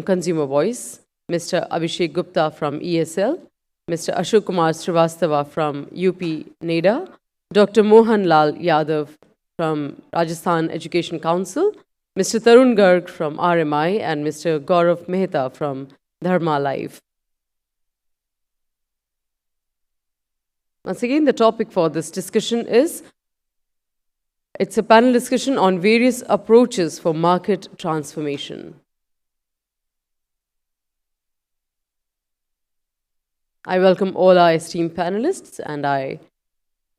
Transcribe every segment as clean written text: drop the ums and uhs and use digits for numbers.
Consumer Voice, Mr. Abhishek Gupta from EESL, Mr. Ashok Kumar Srivastava from UPNEDA, Dr. Mohan Lal Yadav from Rajasthan Education Council, Mr. Tarun Garg from RMI, and Mr. Gaurav Mehta from Dharma Live. Once again, the topic for this discussion is, it's a panel discussion on various approaches for market transformation. I welcome all our esteemed panelists, and I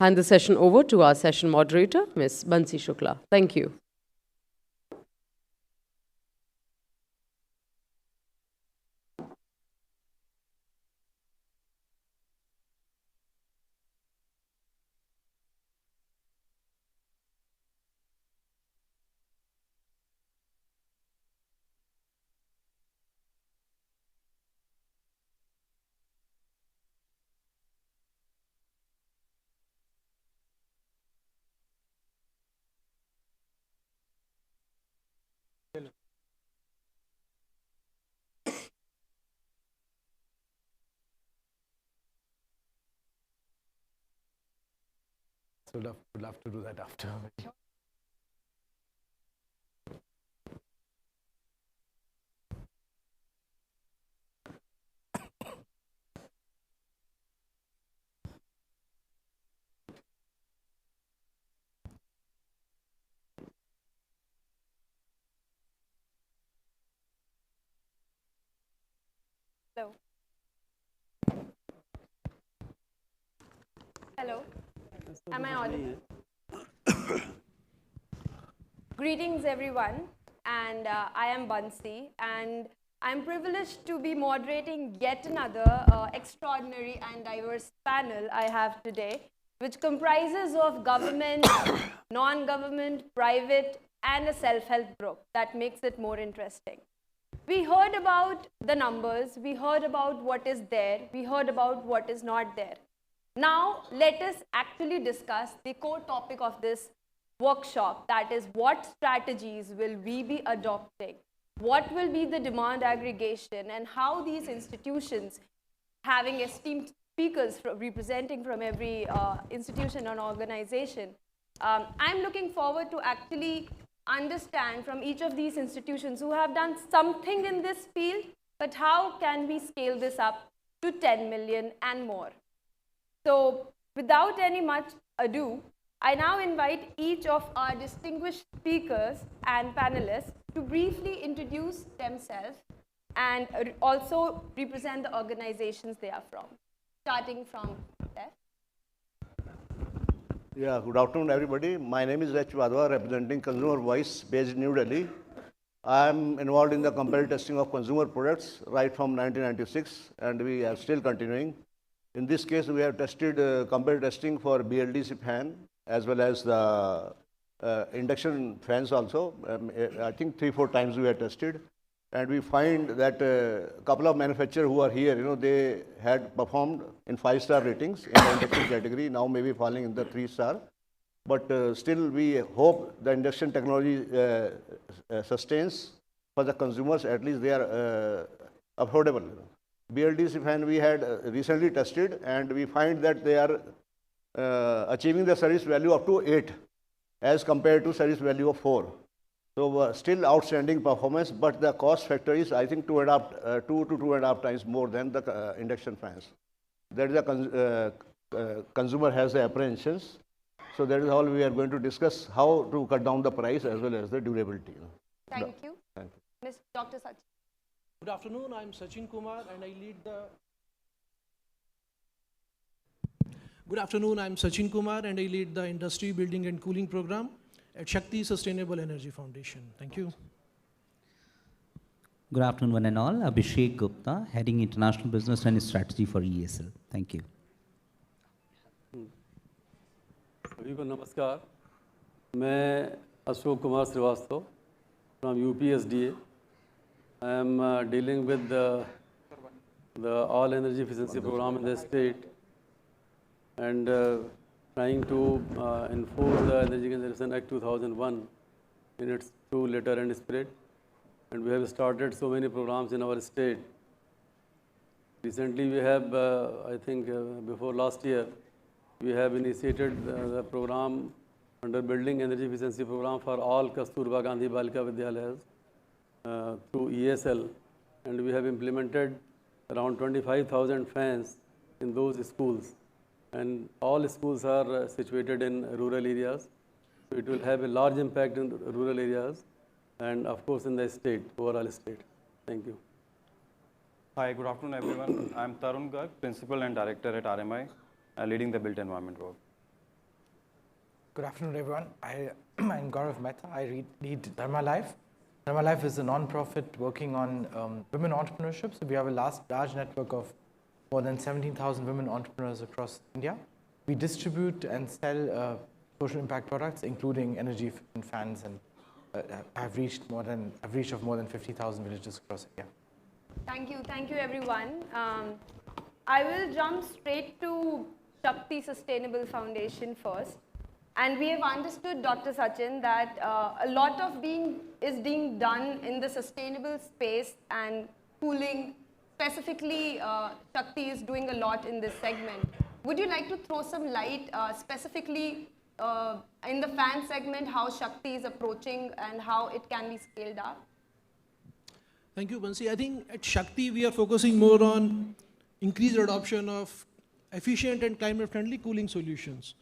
hand the session over to our session moderator, Ms. Bansi Shukla. Thank you. So would love to do that after. Hello. Hello. Am I audible? Greetings, everyone. And I am Bansi, and I'm privileged to be moderating yet another extraordinary and diverse panel I have today, which comprises of government, non-government, private, and a self-help group. That makes it more interesting. We heard about the numbers, we heard about what is there, we heard about what is not there. Now, let us actually discuss the core topic of this workshop, that is, what strategies will we be adopting, what will be the demand aggregation, and how these institutions, having esteemed speakers representing from every institution and organization, I'm looking forward to actually understand from each of these institutions who have done something in this field, but how can we scale this up to 10 million and more. So without any much ado, I now invite each of our distinguished speakers and panelists to briefly introduce themselves and also represent the organizations they are from, starting from there. Yeah, good afternoon, everybody. My name is Wadhwa, representing Consumer Voice, based in New Delhi. I am involved in the comparative testing of consumer products right from 1996, and we are still continuing. In this case, we have tested comparative testing for BLDC fan, as well as the induction fans also. I think 3-4 times we have tested. And we find that a couple of manufacturers who are here, they had performed in 5-star ratings in the induction category, now maybe falling in the 3-star. But still, we hope the induction technology sustains for the consumers, at least they are affordable. BLDC fan we had recently tested, and we find that they are achieving the service value up to 8 as compared to service value of 4. So still outstanding performance, but the cost factor is, I think, 2 to 2.5 times more than the induction fans. That is the consumer has the apprehensions. So that is all we are going to discuss, how to cut down the price as well as the durability. Thank you. Thank you. Dr. Sachin. Good afternoon, I'm Sachin Kumar and I lead the... Good afternoon, I'm Sachin Kumar and I lead the Industry Building and Cooling Program at Shakti Sustainable Energy Foundation. Thank you. Good afternoon, one and all. Abhishek Gupta, heading International Business and Strategy for EESL. Thank you. सभी को नमस्कार. मैं Ashok Kumar Srivastava from UPSDA. I am dealing with the all energy efficiency program in the state and trying to enforce the Energy Conservation Act 2001 in its true letter and spirit. and we have started so many programs in our state. Recently, we have, I think, before last year, we have initiated the program under Building Energy Efficiency Program for all Kasturba Gandhi Balika Vidyalayas through EESL, and we have implemented around 25,000 fans in those schools. And all schools are situated in rural areas. So it will have a large impact in rural areas and, of course, in the state, overall state. Thank you. Hi, good afternoon, everyone. I'm Tarun, Garg, Principal and Director at RMI, leading the Built Environment work. Good afternoon, everyone. I'm Gaurav Mehta. I lead Dharma Life. Dharma Life is a non-profit working on women entrepreneurship. So we have a large network of more than 17,000 women entrepreneurs across India. We distribute and sell social impact products, including energy efficient fans, and have reached more than 50,000 villages across India. Thank you everyone. I will jump straight to Shakti Sustainable Foundation first. And we have understood, Dr. Sachin, that a lot of is being done in the sustainable space and cooling. Specifically, Shakti is doing a lot in this segment. Would you like to throw some light specifically in the fan segment, how Shakti is approaching and how it can be scaled up? Thank you, Bansi. I think at Shakti, we are focusing more on increased adoption of efficient and climate-friendly cooling solutions.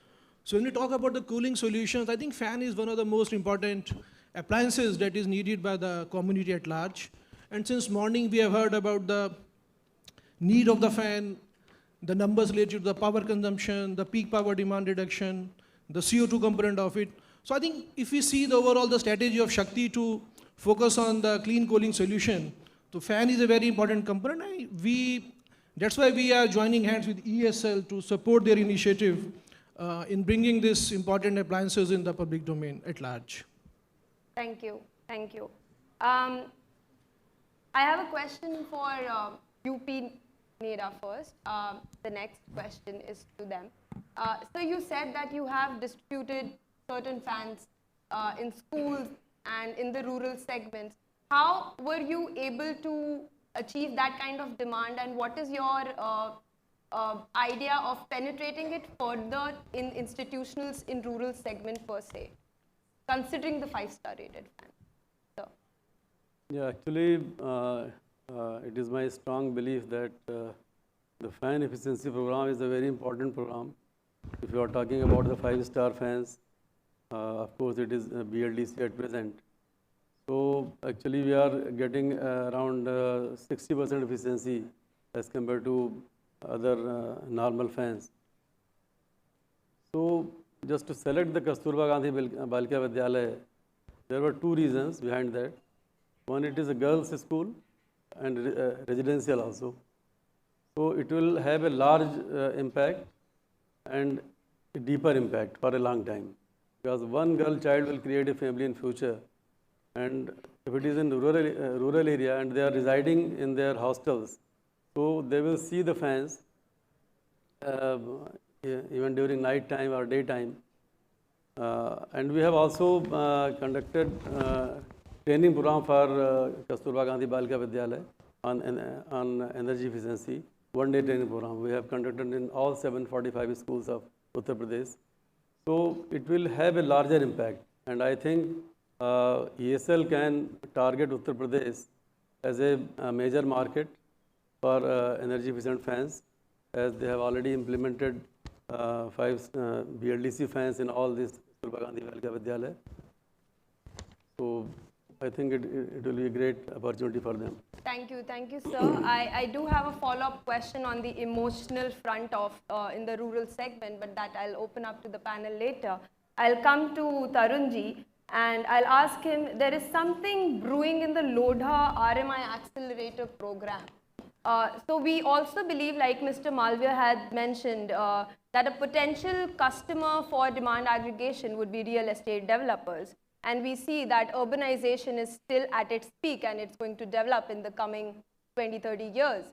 So when we talk about the cooling solutions, I think fan is one of the most important appliances that is needed by the community at large. And since morning, we have heard about the need of the fan, the numbers related to the power consumption, the peak power demand reduction, the CO2 component of it. So I think if we see the strategy of Shakti to focus on the clean cooling solution, so fan is a very important component. That's why we are joining hands with EESL to support their initiative in bringing these important appliances in the public domain at large. Thank you. I have a question for UPNEDA first. The next question is to them. So you said that you have distributed certain fans in schools and in the rural segments. How were you able to achieve that kind of demand, and what is your idea of penetrating it further in institutionals in rural segment per se, considering the 5-star rated fan? So. Yeah, actually, it is my strong belief that the fan efficiency program is a very important program. If you are talking about the 5-star fans, of course, it is BLDC at present. So actually, we are getting around 60% efficiency as compared to other normal fans. So just to select the Kasturba Gandhi Balika Vidyalaya, there were 2 reasons behind that. One, it is a girls' school and residential also. So it will have a large impact and a deeper impact for a long time. Because one girl child will create a family in future. And if it is in rural area and they are residing in their hostels, so they will see the fans even during night time or daytime. And we have also conducted training program for Kasturba Gandhi Balika Vidyalaya on energy efficiency, 1-day training program. We have conducted in all 745 schools of Uttar Pradesh. So it will have a larger impact. And I think EESL can target Uttar Pradesh as a major market for energy efficient fans, as they have already implemented 5 BLDC fans in all these Kasturba Gandhi Balika Vidyalaya. So I think it will be a great opportunity for them. Thank you, sir. I do have a follow-up question on the emotional front of in the rural segment, but that I'll open up to the panel later. I'll come to Tarunji and I'll ask him, there is something brewing in the Lodha RMI Accelerator program. So we also believe, like Mr. Malviya had mentioned, that a potential customer for demand aggregation would be real estate developers. And we see that urbanization is still at its peak and it's going to develop in the coming 20-30 years.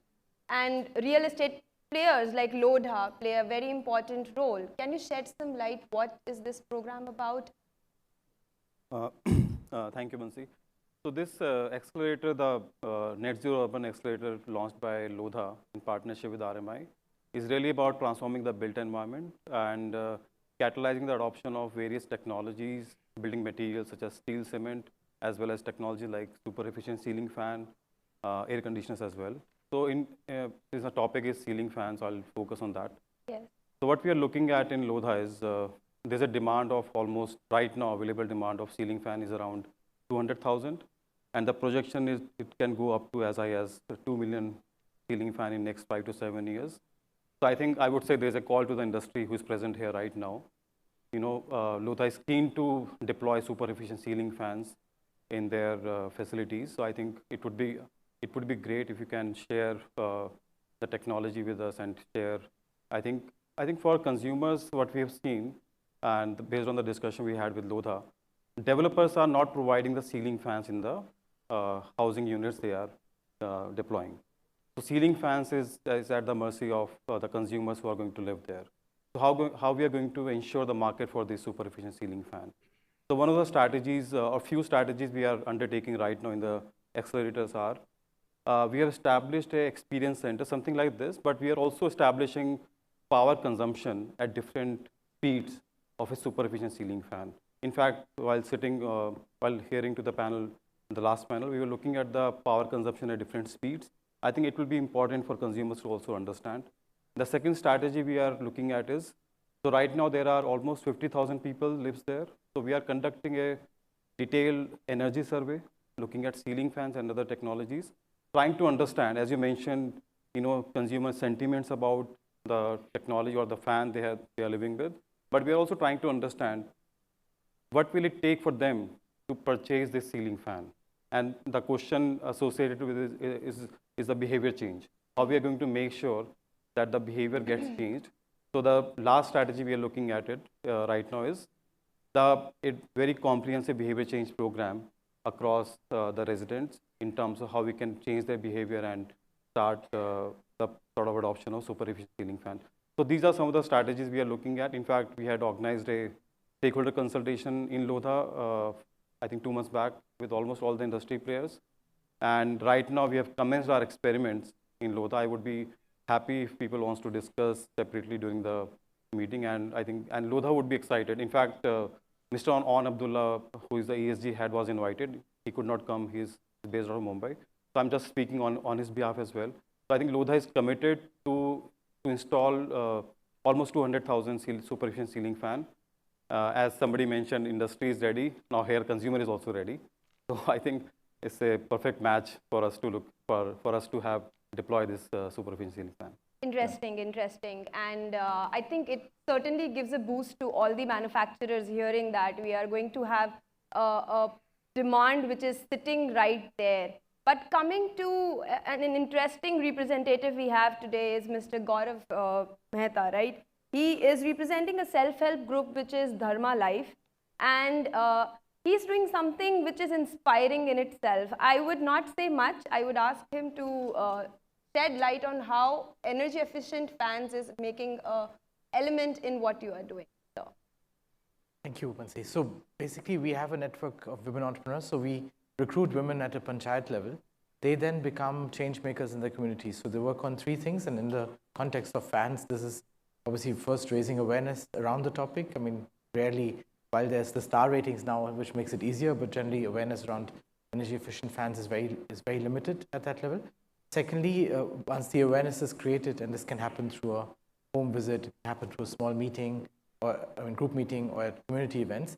And real estate players like Lodha play a very important role. Can you shed some light? What is this program about? Thank you, Bansi. So this accelerator, the Net Zero Urban Accelerator launched by Lodha in partnership with RMI, is really about transforming the built environment and catalyzing the adoption of various technologies, building materials such as steel, cement, as well as technology like super efficient ceiling fan, air conditioners as well. So since the topic is ceiling fans, so I'll focus on that. Yes. So what we are looking at in Lodha is there's a demand of almost, right now available demand of ceiling fan is around 200,000. And the projection is it can go up to as high as 2 million ceiling fan in next 5 to 7 years. So I think I would say there's a call to the industry who is present here right now. Lodha is keen to deploy super efficient ceiling fans in their facilities. So I think it would be great if you can share the technology with us and share. I think for consumers, what we have seen, and based on the discussion we had with Lodha, developers are not providing the ceiling fans in the housing units they are deploying. So ceiling fans is at the mercy of the consumers who are going to live there. So how we are going to ensure the market for this super efficient ceiling fan? So one of the strategies, or few strategies we are undertaking right now in the accelerators are, we have established a experience center, something like this, but we are also establishing power consumption at different speeds of a super efficient ceiling fan. In fact, while hearing to the panel, the last panel, we were looking at the power consumption at different speeds. I think it will be important for consumers to also understand. The second strategy we are looking at is, so right now there are almost 50,000 people lives there. So we are conducting a detailed energy survey, looking at ceiling fans and other technologies, trying to understand, as you mentioned, consumer sentiments about the technology or the fan they are living with. But we are also trying to understand what will it take for them to purchase this ceiling fan. And the question associated with it is the behavior change. How we are going to make sure that the behavior gets changed. So the last strategy we are looking at it right now is a very comprehensive behavior change program across the residents in terms of how we can change their behavior and start the sort of adoption of super efficient ceiling fan. So these are some of the strategies we are looking at. In fact, we had organized a stakeholder consultation in Lodha, I think 2 months back, with almost all the industry players. And right now we have commenced our experiments in Lodha. I would be happy if people wants to discuss separately during the meeting, and Lodha would be excited. In fact, Mr. On Abdullah, who is the ESG head, was invited. He could not come. He's based out of Mumbai. So I'm just speaking on his behalf as well. So I think Lodha is committed to install almost 200,000 super efficient ceiling fan. As somebody mentioned, industry is ready. Now here consumer is also ready. So I think it's a perfect match for us to have deploy this super efficient ceiling fan. Interesting. And I think it certainly gives a boost to all the manufacturers hearing that we are going to have a demand which is sitting right there. But coming to an interesting representative we have today is Mr. Gaurav Mehta, right? He is representing a self-help group which is Dharma Life, and he's doing something which is inspiring in itself. I would not say much. I would ask him to shed light on how energy efficient fans is making an element in what you are doing. So. Thank you, Bansi. So basically we have a network of women entrepreneurs. So we recruit women at a panchayat level. They then become change makers in their community. So they work on 3 things, and in the context of fans, this is obviously first raising awareness around the topic. I mean, rarely, while there's the star ratings now, which makes it easier, but generally awareness around energy efficient fans is very limited at that level. Secondly, once the awareness is created, and this can happen through a home visit, it can happen through a small meeting, or group meeting, or at community events,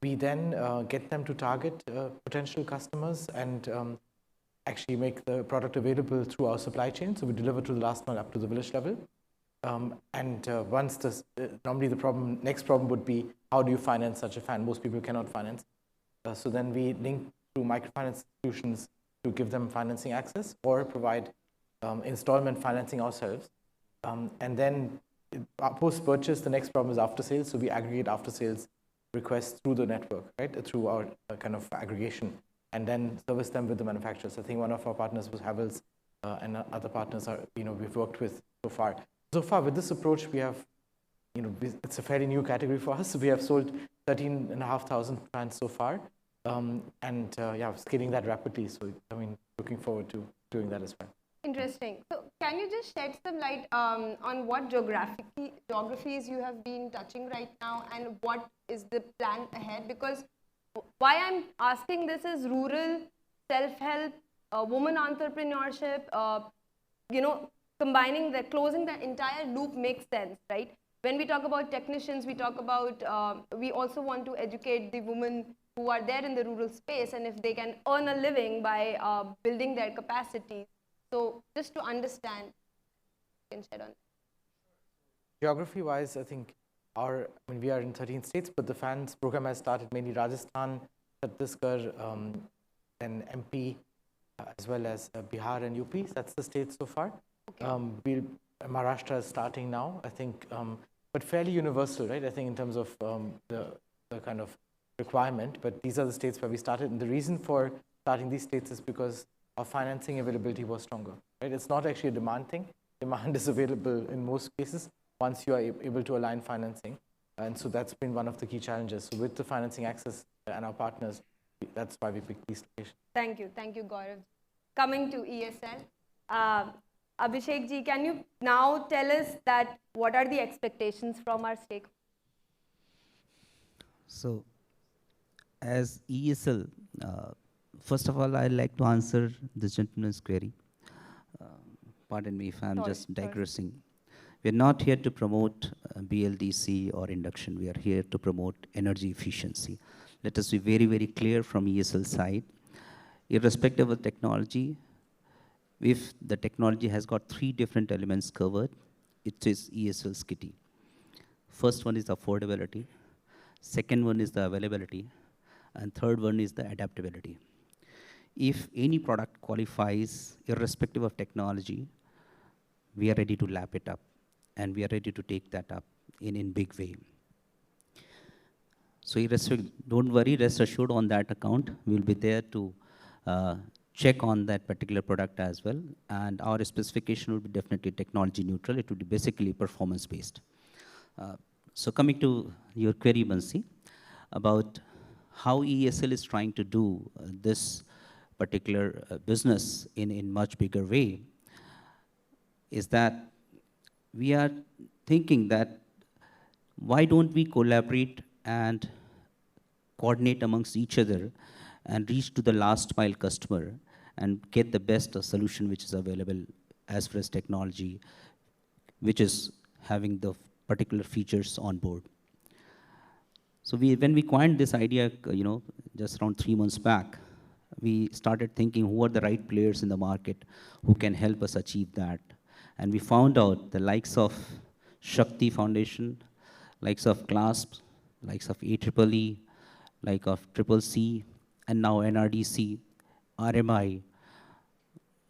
we then get them to target potential customers and actually make the product available through our supply chain. So we deliver to the last mile up to the village level. Once this, normally the next problem would be, how do you finance such a fan? Most people cannot finance. So then we link to microfinance institutions to give them financing access, or provide installment financing ourselves. And then post-purchase, the next problem is after sales. So we aggregate after sales requests through the network, right? Through our kind of aggregation, and then service them with the manufacturers. I think one of our partners was Havells, and other partners are, we've worked with so far. So far with this approach, we have, it's a fairly new category for us. We have sold 13,500 fans so far. Yeah, scaling that rapidly. So, I mean, looking forward to doing that as well. Interesting. So can you just shed some light on what geographies you have been touching right now, and what is the plan ahead? Because why I'm asking this is rural, self-help, woman entrepreneurship, closing the entire loop makes sense, right? When we talk about technicians, we talk about, we also want to educate the women who are there in the rural space, and if they can earn a living by building their capacity. So just to understand, you can shed on. Geography-wise, I think we are in 13 states, but the FANS program has started mainly Rajasthan, Chhattisgarh, and MP, as well as Bihar and UP. That's the states so far. Okay. Maharashtra is starting now, I think, but fairly universal, right? I think in terms of the kind of requirement, but these are the states where we started. And the reason for starting these states is because our financing availability was stronger, right? It's not actually a demand thing. Demand is available in most cases once you are able to align financing. And so that's been one of the key challenges. So with the financing access and our partners, that's why we picked these locations. Thank you, Gaurav. Coming to ESL, Abhishek ji, can you now tell us that what are the expectations from our stakeholders? So, as ESL, first of all, I'd like to answer the gentleman's query. Pardon me if I'm just digressing. We're not here to promote BLDC or induction. We are here to promote energy efficiency. Let us be very, very clear from ESL side. Irrespective of technology, if the technology has got 3 different elements covered, it is ESL's kitty. First one is affordability. Second one is the availability. And third one is the adaptability. If any product qualifies, irrespective of technology, we are ready to lap it up, and we are ready to take that up in big way. So don't worry, rest assured on that account. We'll be there to check on that particular product as well, and our specification will be definitely technology neutral. It will be basically performance based. So coming to your query, Bansi, about how ESL is trying to do this particular business in much bigger way, is that we are thinking that why don't we collaborate and coordinate amongst each other and reach to the last mile customer and get the best solution which is available as far as technology, which is having the particular features on board. So when we coined this idea, just around 3 months back, we started thinking who are the right players in the market who can help us achieve that. And we found out the likes of Shakti Foundation, likes of CLASP, likes of EEEE, like of CCC, and now NRDC, RMI.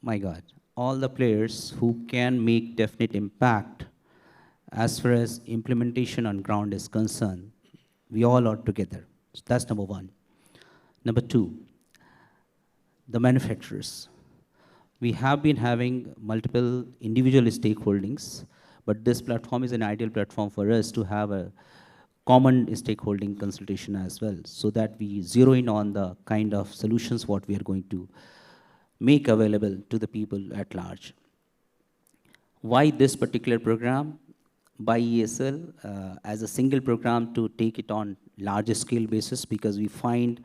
My God, all the players who can make definite impact as far as implementation on ground is concerned. We all are together. So that's number 1. Number 2, the manufacturers. We have been having multiple individual stakeholdings, but this platform is an ideal platform for us to have a common stakeholding consultation as well, so that we zero in on the kind of solutions what we are going to make available to the people at large. Why this particular program? By ESL as a single program to take it on larger scale basis, because we find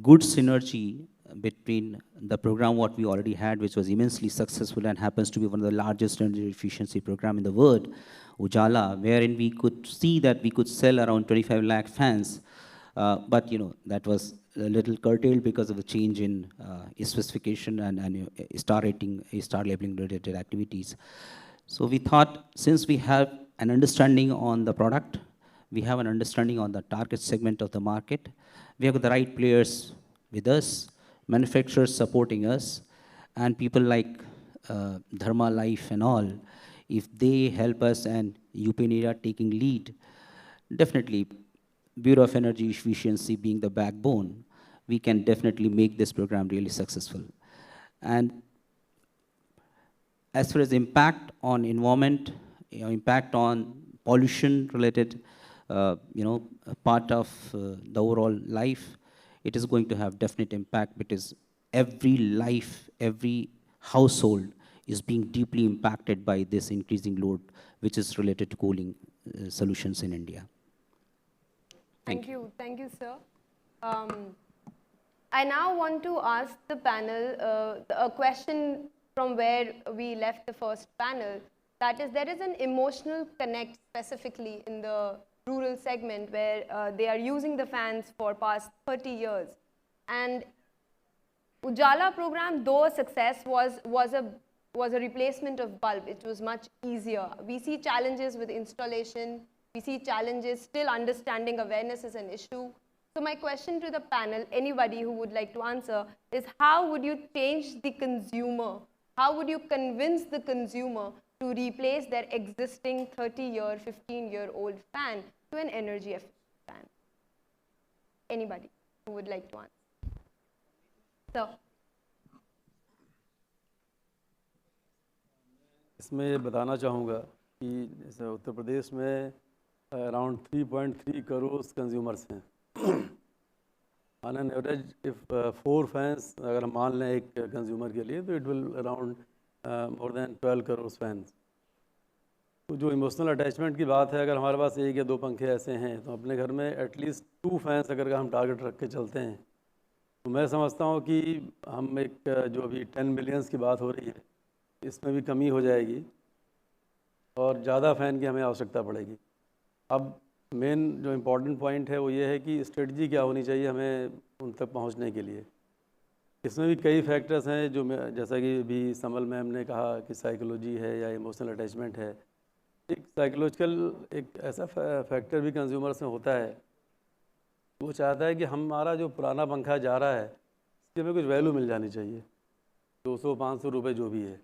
good synergy between the program what we already had, which was immensely successful and happens to be one of the largest energy efficiency program in the world, Ujala, wherein we could see that we could sell around 25 lakh fans, but that was a little curtailed because of the change in specification and star rating, star labeling related activities. So we thought, since we have an understanding on the product, we have an understanding on the target segment of the market, we have the right players with us, manufacturers supporting us, and people like Dharma Life and all, if they help us and UPNEDA taking lead, definitely Bureau of Energy Efficiency being the backbone, we can definitely make this program really successful. And as far as impact on environment, impact on pollution related, part of the overall life, it is going to have definite impact, because every life, every household is being deeply impacted by this increasing load, which is related to cooling solutions in India. Thank you, sir. I now want to ask the panel a question from where we left the first panel. That is, there is an emotional connect specifically in the rural segment where they are using the fans for past 30 years. And Ujala program, though a success, was a replacement of bulb. It was much easier. We see challenges with installation. We see challenges still understanding awareness is an issue. So my question to the panel, anybody who would like to answer, is how would you change the consumer? How would you convince the consumer to replace their existing 30-year, 15-year-old fan to an energy-efficient fan? Anybody who would like to answer? So, इसमें ये बताना चाहूँगा कि जैसे उत्तर प्रदेश में around 3.3 crore consumers हैं. On an average if 4 fans अगर हम मान लें एक कंज्यूमर के लिए, तो it will around more than 12 crore fans. तो जो इमोशनल अटैचमेंट की बात है, अगर हमारे पास 1 या 2 पंखे ऐसे हैं, तो अपने घर में एटलीस्ट 2 फैंस अगर हम टारगेट रख के चलते हैं, तो मैं समझता हूँ कि हम एक जो अभी 10 मिलियंस की बात हो रही है, इसमें भी कमी हो जाएगी और ज़्यादा फ़ैन की हमें आवश्यकता पड़ेगी. अब मेन जो इम्पोर्टेंट पॉइंट है वो ये है कि स्ट्रेटजी क्या होनी चाहिए हमें उन तक पहुँचने के लिए. इसमें भी कई फैक्टर्स हैं जो जैसा कि अभी समल मैम ने कहा कि साइकोलॉजी है या इमोशनल अटैचमेंट है. एक साइकोलॉजिकल एक ऐसा फैक्टर भी कंज्यूमर्स में होता है, वो चाहता है कि हमारा जो पुराना पंखा जा रहा है इसकी हमें कुछ वैल्यू मिल जानी चाहिए, 200-500 रुपये जो भी है.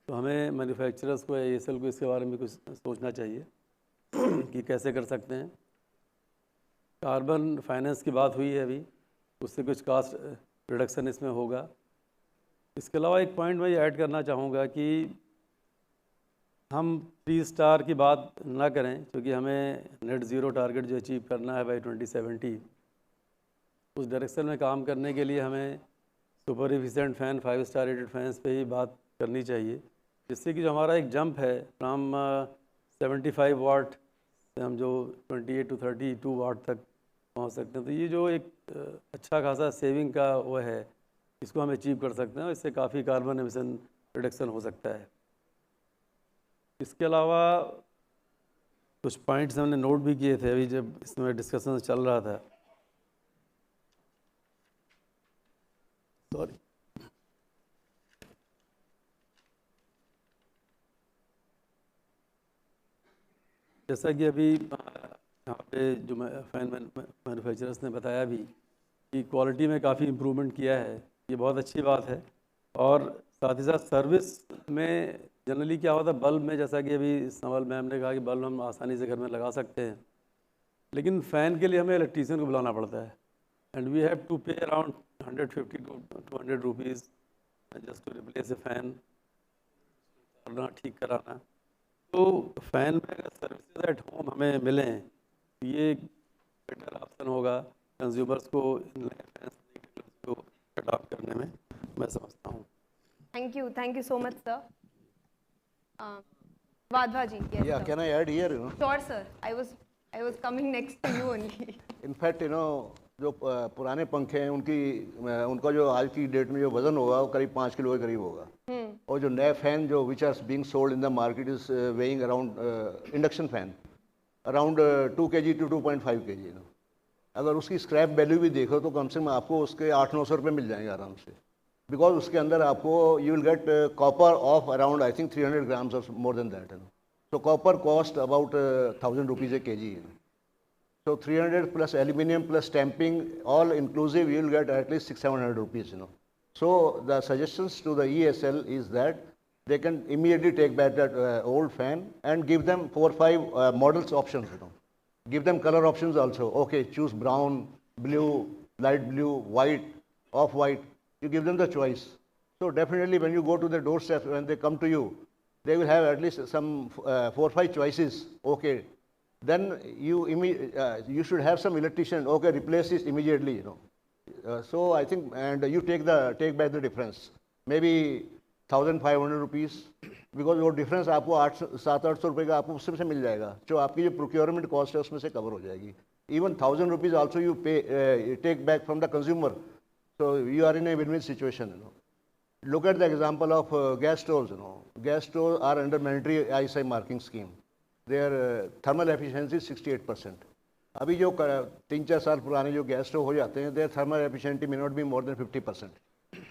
तो हमें मैन्युफैक्चरर्स को या EESL को इसके बारे में कुछ सोचना चाहिए कि कैसे कर सकते हैं. कार्बन फाइनेंस की बात हुई है अभी, उससे कुछ कास्ट रिडक्शन इसमें होगा. इसके अलावा एक पॉइंट मैं ये ऐड करना चाहूँगा कि हम 3 स्टार की बात ना करें, क्योंकि हमें नेट ज़ीरो टारगेट जो अचीव करना है बाई 2070, उस डायरेक्शन में काम करने के लिए हमें super efficient fan 5 star rated fans पे ही बात करनी चाहिए, जिससे कि जो हमारा एक जंप है फ्राम 75 वाट से हम जो 28 to 32 वाट तक पहुंच सकते हैं. तो ये जो एक अच्छा खासा सेविंग का वो है, इसको हम अचीव कर सकते हैं और इससे काफ़ी कार्बन एमिशन रिडक्शन हो सकता है. इसके अलावा कुछ पॉइंट्स हमने नोट भी किए थे अभी जब इसमें डिस्कशन चल रहा था. सॉरी, जैसा कि अभी यहाँ पे जो फैन मैन्युफैक्चरर्स ने बताया भी कि क्वालिटी में काफ़ी इम्प्रूवमेंट किया है, ये बहुत अच्छी बात है. और साथ ही साथ सर्विस में जनरली क्या होता है, बल्ब में जैसा कि अभी समल मैम ने कहा कि बल्ब हम आसानी से घर में लगा सकते हैं, लेकिन फ़ैन के लिए हमें इलेक्ट्रीशियन को बुलाना पड़ता है. And we have to pay around 150 to 200 rupees just to replace a fan, करना ठीक कराना. तो फ़ैन में अगर सर्विसेज एट होम हमें मिलें तो ये बेटर ऑप्शन होगा कंज्यूमर्स को इन नए फैंस को अडॉप्ट करने में, मैं समझता हूँ. thank you so much, sir. Wadhwa ji, yes, Yeah, sir. can I add here, Sure, sir. I was coming next to you only. In fact, जो पुराने पंखे हैं उनका जो आज की डेट में जो वजन होगा वो करीब 5 किलो के करीब होगा. और जो नए फैन जो which are being sold in the market is weighing around induction fan around 2 kg to 2.5 kg. अगर उसकी स्क्रैप वैल्यू भी देखो तो कम से कम आपको उसके 800-900 रुपये मिल जाएंगे आराम से, बिकॉज उसके अंदर आपको you will get copper of around I think 300 grams और more than that. So copper cost about 1,000 rupees a kg. So 300 plus aluminium plus stamping, all inclusive, you will get at least 600-700 rupees. So the suggestions to the EESL is that they can immediately take back that old fan and give them 4 or 5 models options. Give them color options also. Okay, choose brown, blue, light blue, white, off-white. You give them the choice. So definitely when you go to the doorstep, when they come to you, they will have at least some 4 or 5 choices. Okay, then you should have some electrician. Okay, replace this immediately. So I think, and you take back the difference, maybe 1,500 rupees, because वो difference आपको 700-800 रुपए का आपको उससे मिल जाएगा, जो आपकी जो procurement cost है उसमें से cover हो जाएगी. Even 1,000 rupees also you pay, you take back from the consumer, so you are in a win-win situation. You know. Look at the example of gas stoves. You know, gas stoves are under mandatory ISI marking scheme. Their thermal efficiency is 68%. अभी जो 3-4 साल पुराने जो gas stove हो जाते हैं, their thermal efficiency may not be more than 50%.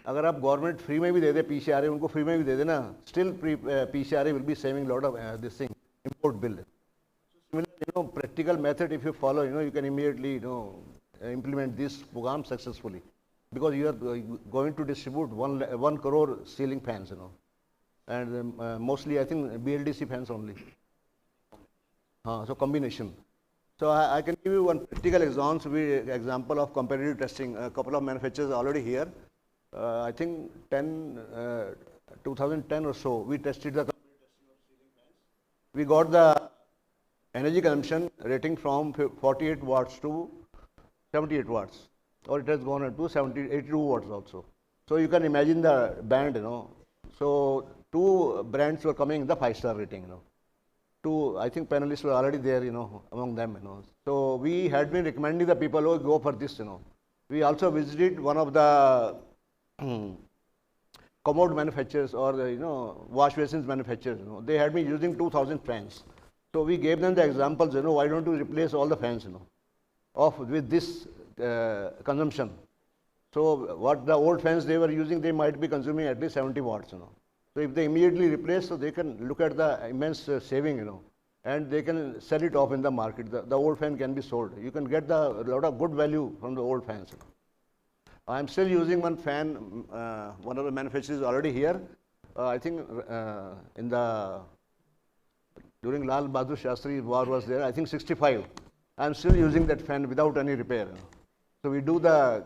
अगर आप गवर्नमेंट फ्री में भी दे दे पीसीआरए, उनको फ्री में भी दे देना, still PCRA will be saving lot of this thing, import bill. Similar, practical method, if you follow, you can immediately, implement this program successfully, because you are going to distribute 1 crore ceiling fans, and mostly I think BLDC fans only. So combination. So I can give you one practical example of competitive testing. A couple of manufacturers already here. I think 2010 or so, we tested the competitive testing of ceiling fans. We got the energy consumption rating from 48 watts to 78 watts, or it has gone up to 82 watts also. So you can imagine the band, So 2 brands were coming in the 5-star rating, 2, I think panelists were already there, among them, So we had been recommending the people who go for this, We also visited one of the commode manufacturers or the, wash basins manufacturers, They had been using 2,000 fans. So we gave them the examples, why don't you replace all the fans, with this consumption. So what the old fans they were using, they might be consuming at least 70 watts, So if they immediately replace, so they can look at the immense saving, and they can sell it off in the market. The old fan can be sold. You can get a lot of good value from the old fans. I am still using one fan. One of the manufacturers is already here. I think during Lal Bahadur Shastri war was there, I think 65. I am still using that fan without any repair. So we do the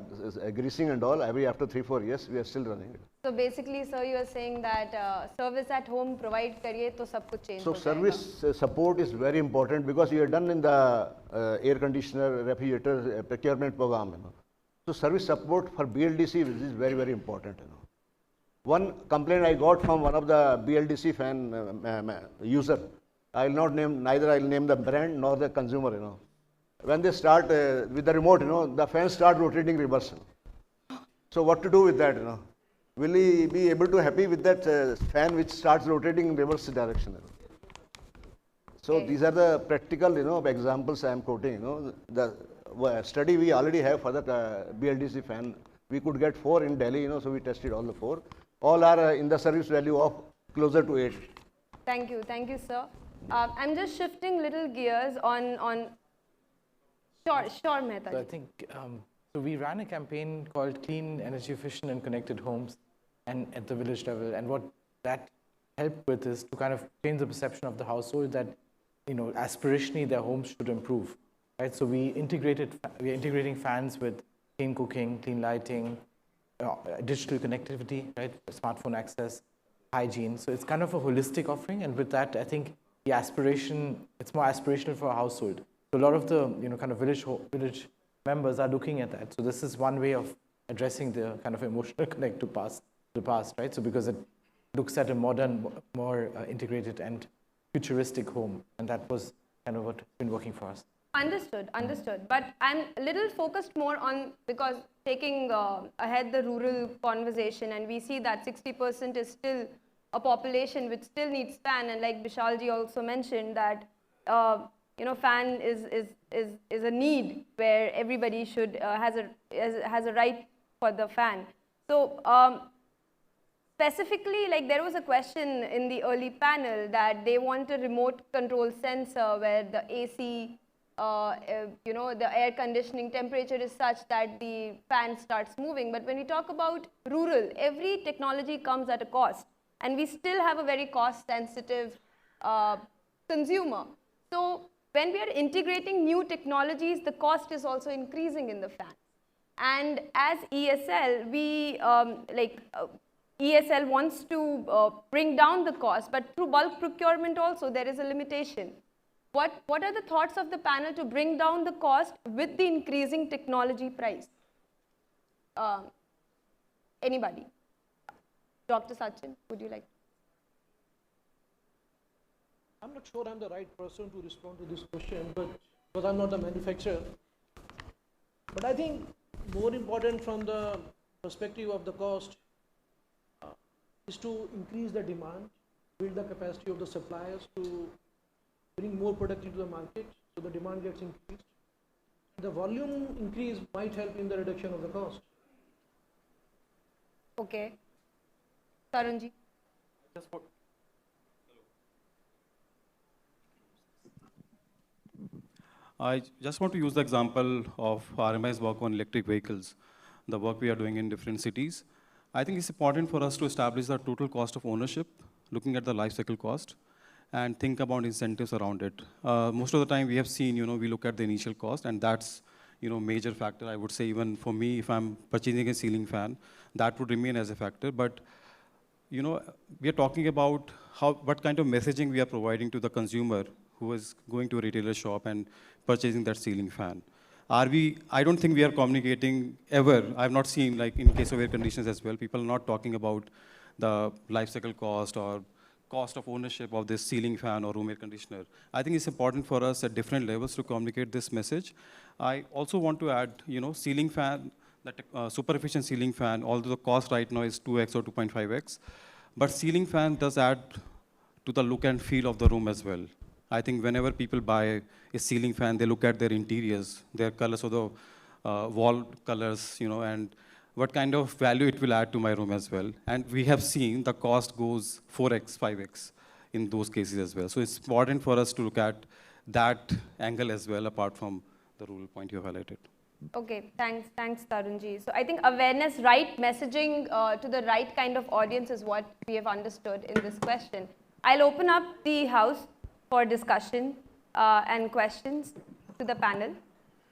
greasing and all every after 3-4 years. We are still running it. So basically, sir, you are saying that service at home provide kariye to sab kuch change. So service support is very important, because you are done in the air conditioner, refrigerator procurement program. So service support for BLDC is very, very important. One complaint I got from one of the BLDC fan user. I will not name, neither I will name the brand nor the consumer. When they start with the remote, the fans start rotating reverse. So what to do with that? Will he be able to happy with that fan which starts rotating in reverse direction? So these are the practical, examples I am quoting. The study we already have for the BLDC fan. We could get 4 in Delhi, so we tested all the 4. All are in the service value of closer to 8. Thank you, sir. I'm just shifting little gears on. Sure, Mehta. So I think so we ran a campaign called Clean, Energy Efficient and Connected Homes, and at the village level. And what that helped with is to kind of change the perception of the household that, aspirationally their homes should improve, right? So we are integrating fans with clean cooking, clean lighting, digital connectivity, right? Smartphone access, hygiene. So it's kind of a holistic offering, and with that, I think the aspiration, it's more aspirational for a household. So a lot of the kind of village members are looking at that. So this is one way of addressing the kind of emotional connect to the past, right? So because it looks at a modern, more integrated and futuristic home, and that was kind of what's been working for us. Understood. But I'm a little focused more on, because taking ahead the rural conversation, and we see that 60% is still a population which still needs fan, and like Bishalji also mentioned that fan is a need where everybody should has a right for the fan. So specifically, like there was a question in the early panel that they want a remote control sensor where the AC, the air conditioning temperature is such that the fan starts moving. But when we talk about rural, every technology comes at a cost, and we still have a very cost-sensitive consumer. So when we are integrating new technologies, the cost is also increasing in the fan. And as EESL, EESL wants to bring down the cost, but through bulk procurement also there is a limitation. What are the thoughts of the panel to bring down the cost with the increasing technology price? Anybody? Dr. Sachin, would you like? I'm not sure I'm the right person to respond to this question, but because I'm not the manufacturer. But I think more important from the perspective of the cost is to increase the demand, build the capacity of the suppliers to bring more product into the market, so the demand gets increased. The volume increase might help in the reduction of the cost. Okay. Tarunji. I just want to use the example of RMI's work on electric vehicles, the work we are doing in different cities. I think it's important for us to establish the total cost of ownership, looking at the life cycle cost, and think about incentives around it. Most of the time we have seen, we look at the initial cost, and that's, major factor. I would say even for me, if I'm purchasing a ceiling fan, that would remain as a factor. But, we are talking about what kind of messaging we are providing to the consumer who is going to a retailer shop and purchasing that ceiling fan. I don't think we are communicating ever. I've not seen, like in case of air conditioners as well, people are not talking about the life cycle cost or cost of ownership of this ceiling fan or room air conditioner. I think it's important for us at different levels to communicate this message. I also want to add, ceiling fan, that super efficient ceiling fan, although the cost right now is 2x or 2.5x, but ceiling fan does add to the look and feel of the room as well. I think whenever people buy a ceiling fan, they look at their interiors, their colors of the wall colors, and what kind of value it will add to my room as well. And we have seen the cost goes 4x, 5x in those cases as well. So it's important for us to look at that angle as well, apart from the rural point you have highlighted. Okay, thanks Tarunji. So I think awareness, right messaging to the right kind of audience is what we have understood in this question. I'll open up the house for discussion and questions to the panel.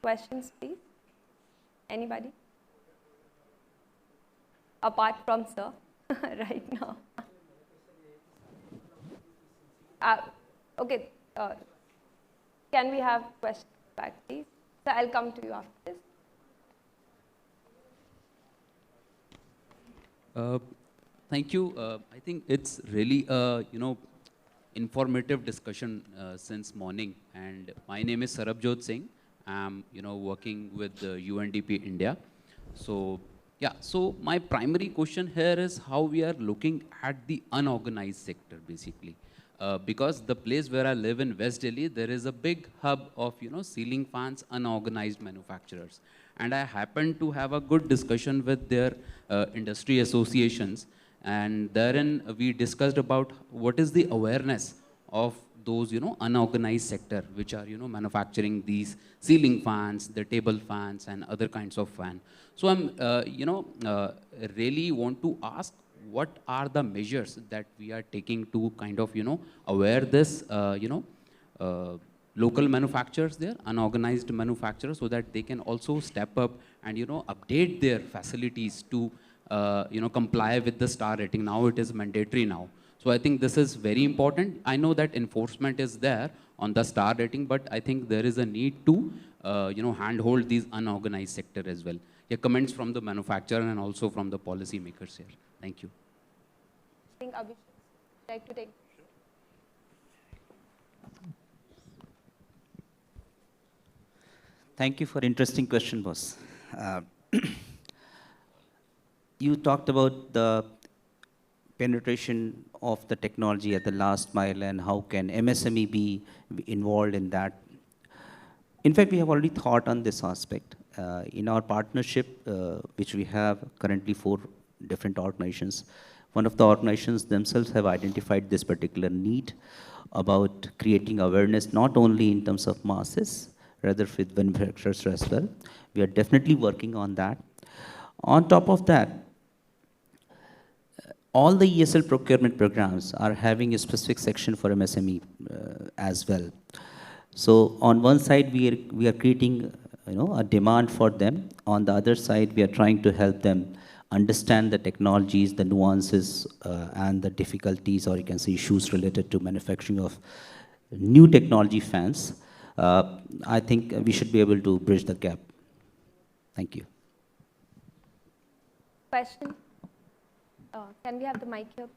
Questions, please. Anybody? Apart from sir, right now. Okay, can we have questions back, please? So I'll come to you after this. Thank you. I think it's really informative discussion since morning. And my name is Sarabjot Singh. I'm working with UNDP India. So yeah, so my primary question here is how we are looking at the unorganized sector basically. Because the place where I live in West Delhi, there is a big hub of ceiling fans unorganized manufacturers, and I happened to have a good discussion with their industry associations, and therein we discussed about what is the awareness of those unorganized sector which are manufacturing these ceiling fans, the table fans, and other kinds of fan. So I'm really want to ask, what are the measures that we are taking to kind of aware this local manufacturers there, unorganized manufacturers, so that they can also step up and update their facilities to comply with the star rating. Now it is mandatory now. So I think this is very important. I know that enforcement is there on the star rating, but I think there is a need to handhold these unorganized sector as well. Yeah, comments from the manufacturer and also from the policy makers here. Thank you. I think Abhishek would like to take. Thank you for interesting question, boss. You talked about the penetration of the technology at the last mile and how can MSME be involved in that. In fact, we have already thought on this aspect. In our partnership, which we have currently 4 different organizations, one of the organizations themselves have identified this particular need about creating awareness, not only in terms of masses, rather with manufacturers as well. We are definitely working on that. On top of that, all the EESL procurement programs are having a specific section for MSME as well. So on one side, we are creating a demand for them. On the other side, we are trying to help them understand the technologies, the nuances, and the difficulties, or you can say issues related to manufacturing of new technology fans. I think we should be able to bridge the gap. Thank you. question? Can we have the mic here?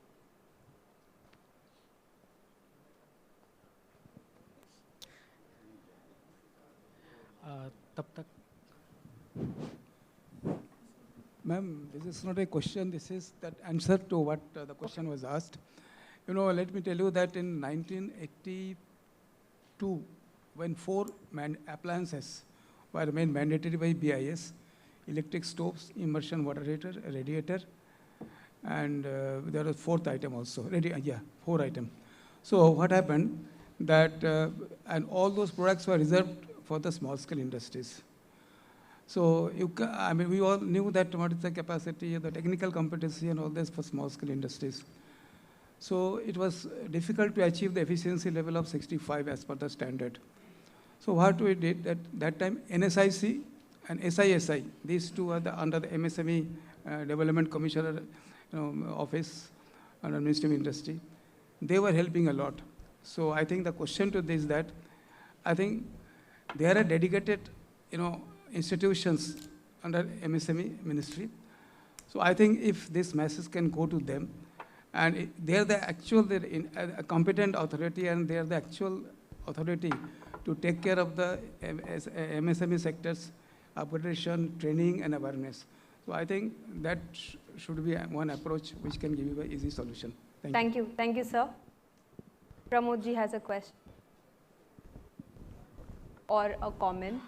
Ma'am, this is not a question, this is that answer to what the question was asked. You know, let me tell you that in 1982, when 4 appliances were made mandatory by BIS, electric stoves, immersion water heater, radiator, and there was 4th item also, 4 items. So what happened that, and all those products were reserved for the small scale industries. So I mean, we all knew that what is the capacity, the technical competency and all this for small scale industries. So it was difficult to achieve the efficiency level of 65 as per the standard. So what we did at that time, NSIC and SISI, these two are under the MSME Development Commissioner Office under Ministry of Industry. They were helping a lot. So I think the question to this is that, I think there are dedicated, institutions under MSME Ministry. So I think if this message can go to them, and they're the actual competent authority, and they're the actual authority to take care of the MSME sectors, upgradation, training, and awareness. So I think that should be one approach which can give you an easy solution. Thank you. Thank you, sir. Pramodji has a question or a comment.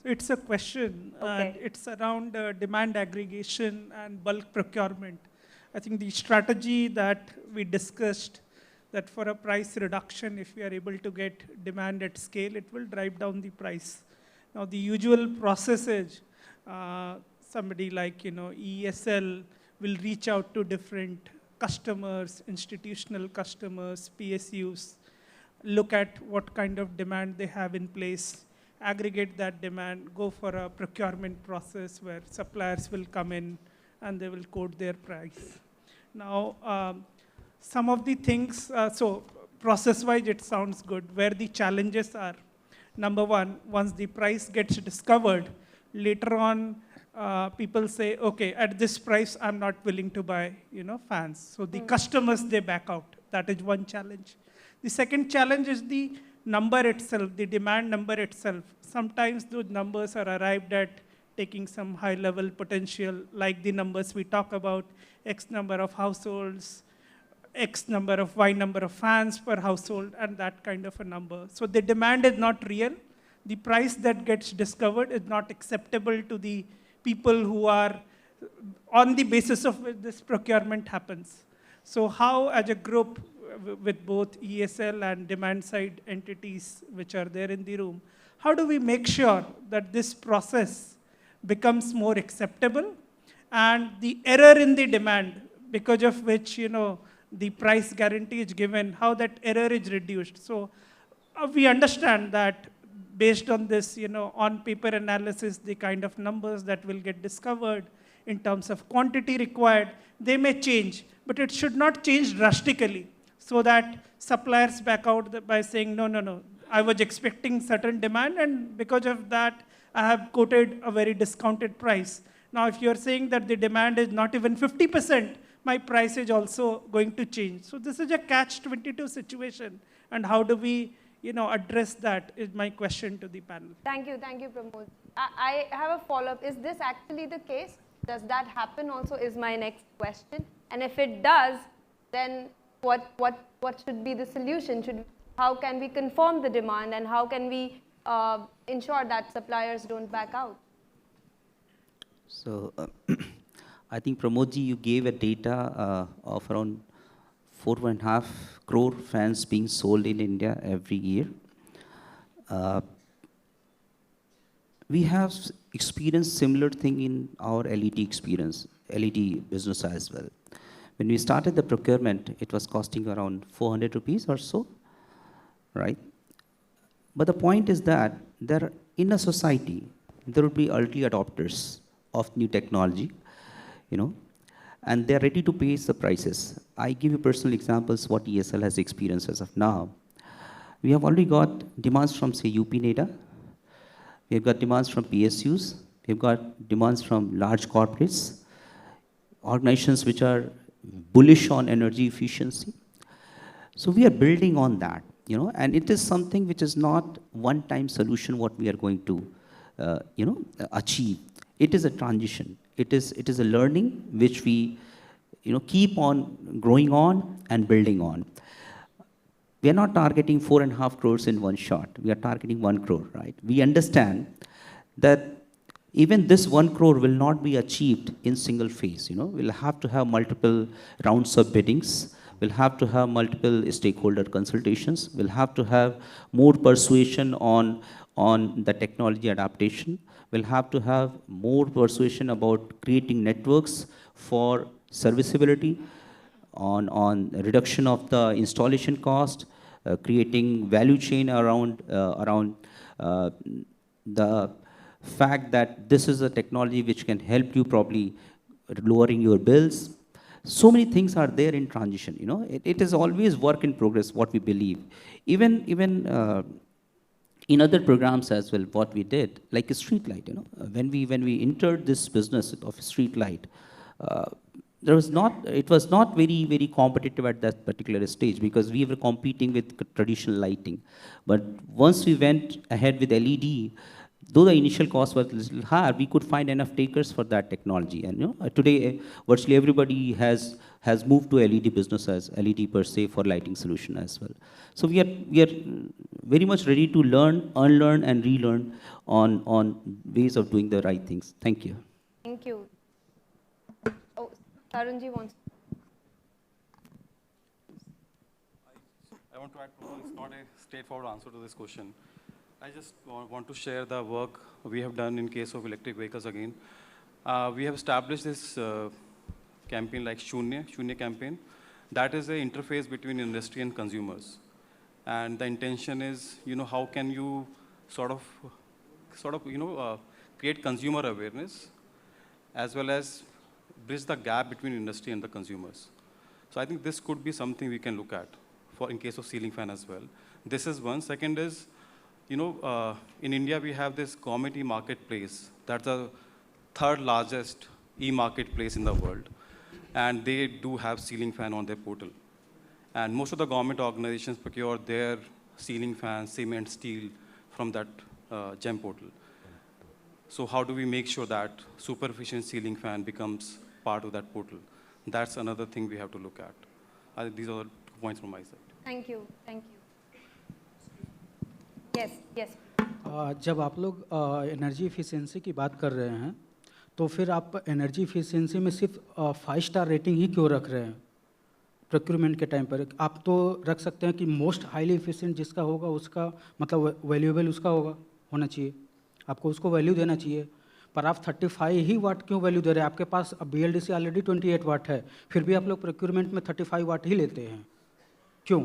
It's a question, and it's around demand aggregation and bulk procurement. I think the strategy that we discussed, that for a price reduction, if we are able to get demand at scale, it will drive down the price. Now, the usual process is somebody like EESL will reach out to different customers, institutional customers, PSUs, look at what kind of demand they have in place, aggregate that demand, go for a procurement process where suppliers will come in and they will quote their price. Now, some of the things, so process-wise it sounds good. Where the challenges are, number one, once the price gets discovered, later on people say, okay, at this price I'm not willing to buy fans. So the customers, they back out. That is one challenge. The second challenge is the number itself, the demand number itself. Sometimes those numbers are arrived at taking some high-level potential, like the numbers we talk about, X number of households, X number of Y number of fans per household, and that kind of a number. So the demand is not real. The price that gets discovered is not acceptable to the people who are on the basis of which this procurement happens. So how, as a group, with both ESL and demand-side entities which are there in the room, how do we make sure that this process becomes more acceptable and the error in the demand, because of which the price guarantee is given, how that error is reduced? So we understand that based on this on-paper analysis, the kind of numbers that will get discovered in terms of quantity required, they may change, but it should not change drastically, so that suppliers back out by saying, no, I was expecting certain demand, and because of that, I have quoted a very discounted price. Now, if you're saying that the demand is not even 50%, my price is also going to change. So this is a catch-22 situation, and how do we address that is my question to the panel. Thank you, Pramod. I have a follow-up. Is this actually the case? Does that happen also is my next question. And if it does, then what should be the solution? How can we confirm the demand, and how can we ensure that suppliers don't back out? So I think, Pramodji, you gave a data of around 4.5 crore fans being sold in India every year. We have experienced similar thing in our LED business as well. When we started the procurement, it was costing around 400 rupees or so, right? But the point is that in a society, there will be early adopters of new technology, and they're ready to pay the prices. I give you personal examples what ESL has experienced as of now. We have already got demands from, say, UPNEDA. We have got demands from PSUs. We have got demands from large corporates. organizations which are bullish on energy efficiency. So we are building on that, and it is something which is not one-time solution what we are going to, achieve. It is a transition. It is a learning which we, keep on growing on and building on. We are not targeting 4.5 crores in one shot. We are targeting 1 crore, right? We understand that even this 1 crore will not be achieved in single phase. We'll have to have multiple rounds of biddings. We'll have to have multiple stakeholder consultations. We'll have to have more persuasion on the technology adaptation. We'll have to have more persuasion about creating networks for serviceability, on reduction of the installation cost, creating value chain around the fact that this is a technology which can help you probably lowering your bills. So many things are there in transition. It is always work in progress, what we believe. Even in other programs as well, what we did, like a street light, when we entered this business of street light, it was not very, very competitive at that particular stage because we were competing with traditional lighting. But once we went ahead with LED, though the initial cost was a little higher, we could find enough takers for that technology. And today, virtually everybody has moved to LED business as LED per se for lighting solution as well. So we are very much ready to learn, unlearn, and relearn on ways of doing the right things. Thank you. Thank you. Oh, Tarunji wants. I want to add, it's not a straightforward answer to this question. I just want to share the work we have done in case of electric vehicles again. We have established this campaign like Shunya campaign. That is an interface between industry and consumers. And the intention is, how can you sort of, create consumer awareness as well as bridge the gap between industry and the consumers. So I think this could be something we can look at for in case of ceiling fan as well. This is one. Second is, in India, we have this government e-marketplace. That's the third largest e-marketplace in the world. And they do have ceiling fan on their portal. And most of the government organizations procure their ceiling fans, cement, steel from that GEM portal. So how do we make sure that super efficient ceiling fan becomes part of that portal? That's another thing we have to look at. These are 2 points from my side. Thank you. Thank you. Yes, yes. जब आप लोग energy efficiency की बात कर रहे हैं तो फिर आप एनर्जी इफ़िशियंसी में सिर्फ 5 स्टार रेटिंग ही क्यों रख रहे हैं प्रोक्यूरमेंट के टाइम पर? आप तो रख सकते हैं कि मोस्ट हाईली इफ़िशियंट जिसका होगा उसका मतलब वैल्यूएबल उसका होना चाहिए, आपको उसको वैल्यू देना चाहिए। पर आप 35 ही वाट क्यों वैल्यू दे रहे हैं? आपके पास BLDC ऑलरेडी 28 वाट है, फिर भी आप लोग प्रोक्यूरमेंट में 35 वाट ही लेते हैं, क्यों?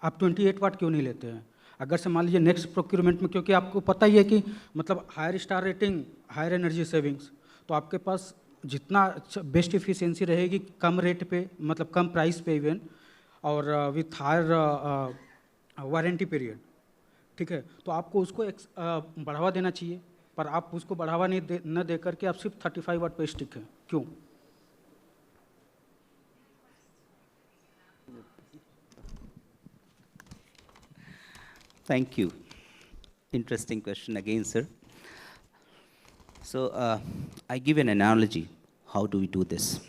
आप 28 वाट क्यों नहीं लेते हैं? अगर से मान लीजिए नेक्स्ट प्रोक्यूरमेंट में, क्योंकि आपको पता ही है कि मतलब higher star rating, higher energy savings, तो आपके पास जितना बेस्ट इफ़िशियंसी रहेगी कम रेट पे, मतलब कम प्राइस पे इवन, और विथ हायर वारंटी पीरियड, ठीक है, तो आपको उसको बढ़ावा देना चाहिए। पर आप उसको बढ़ावा न दे करके आप सिर्फ 35 वाट पे स्टिक हैं, क्यों? Thank you. Interesting question again, sir. So I give an analogy. How do we do this?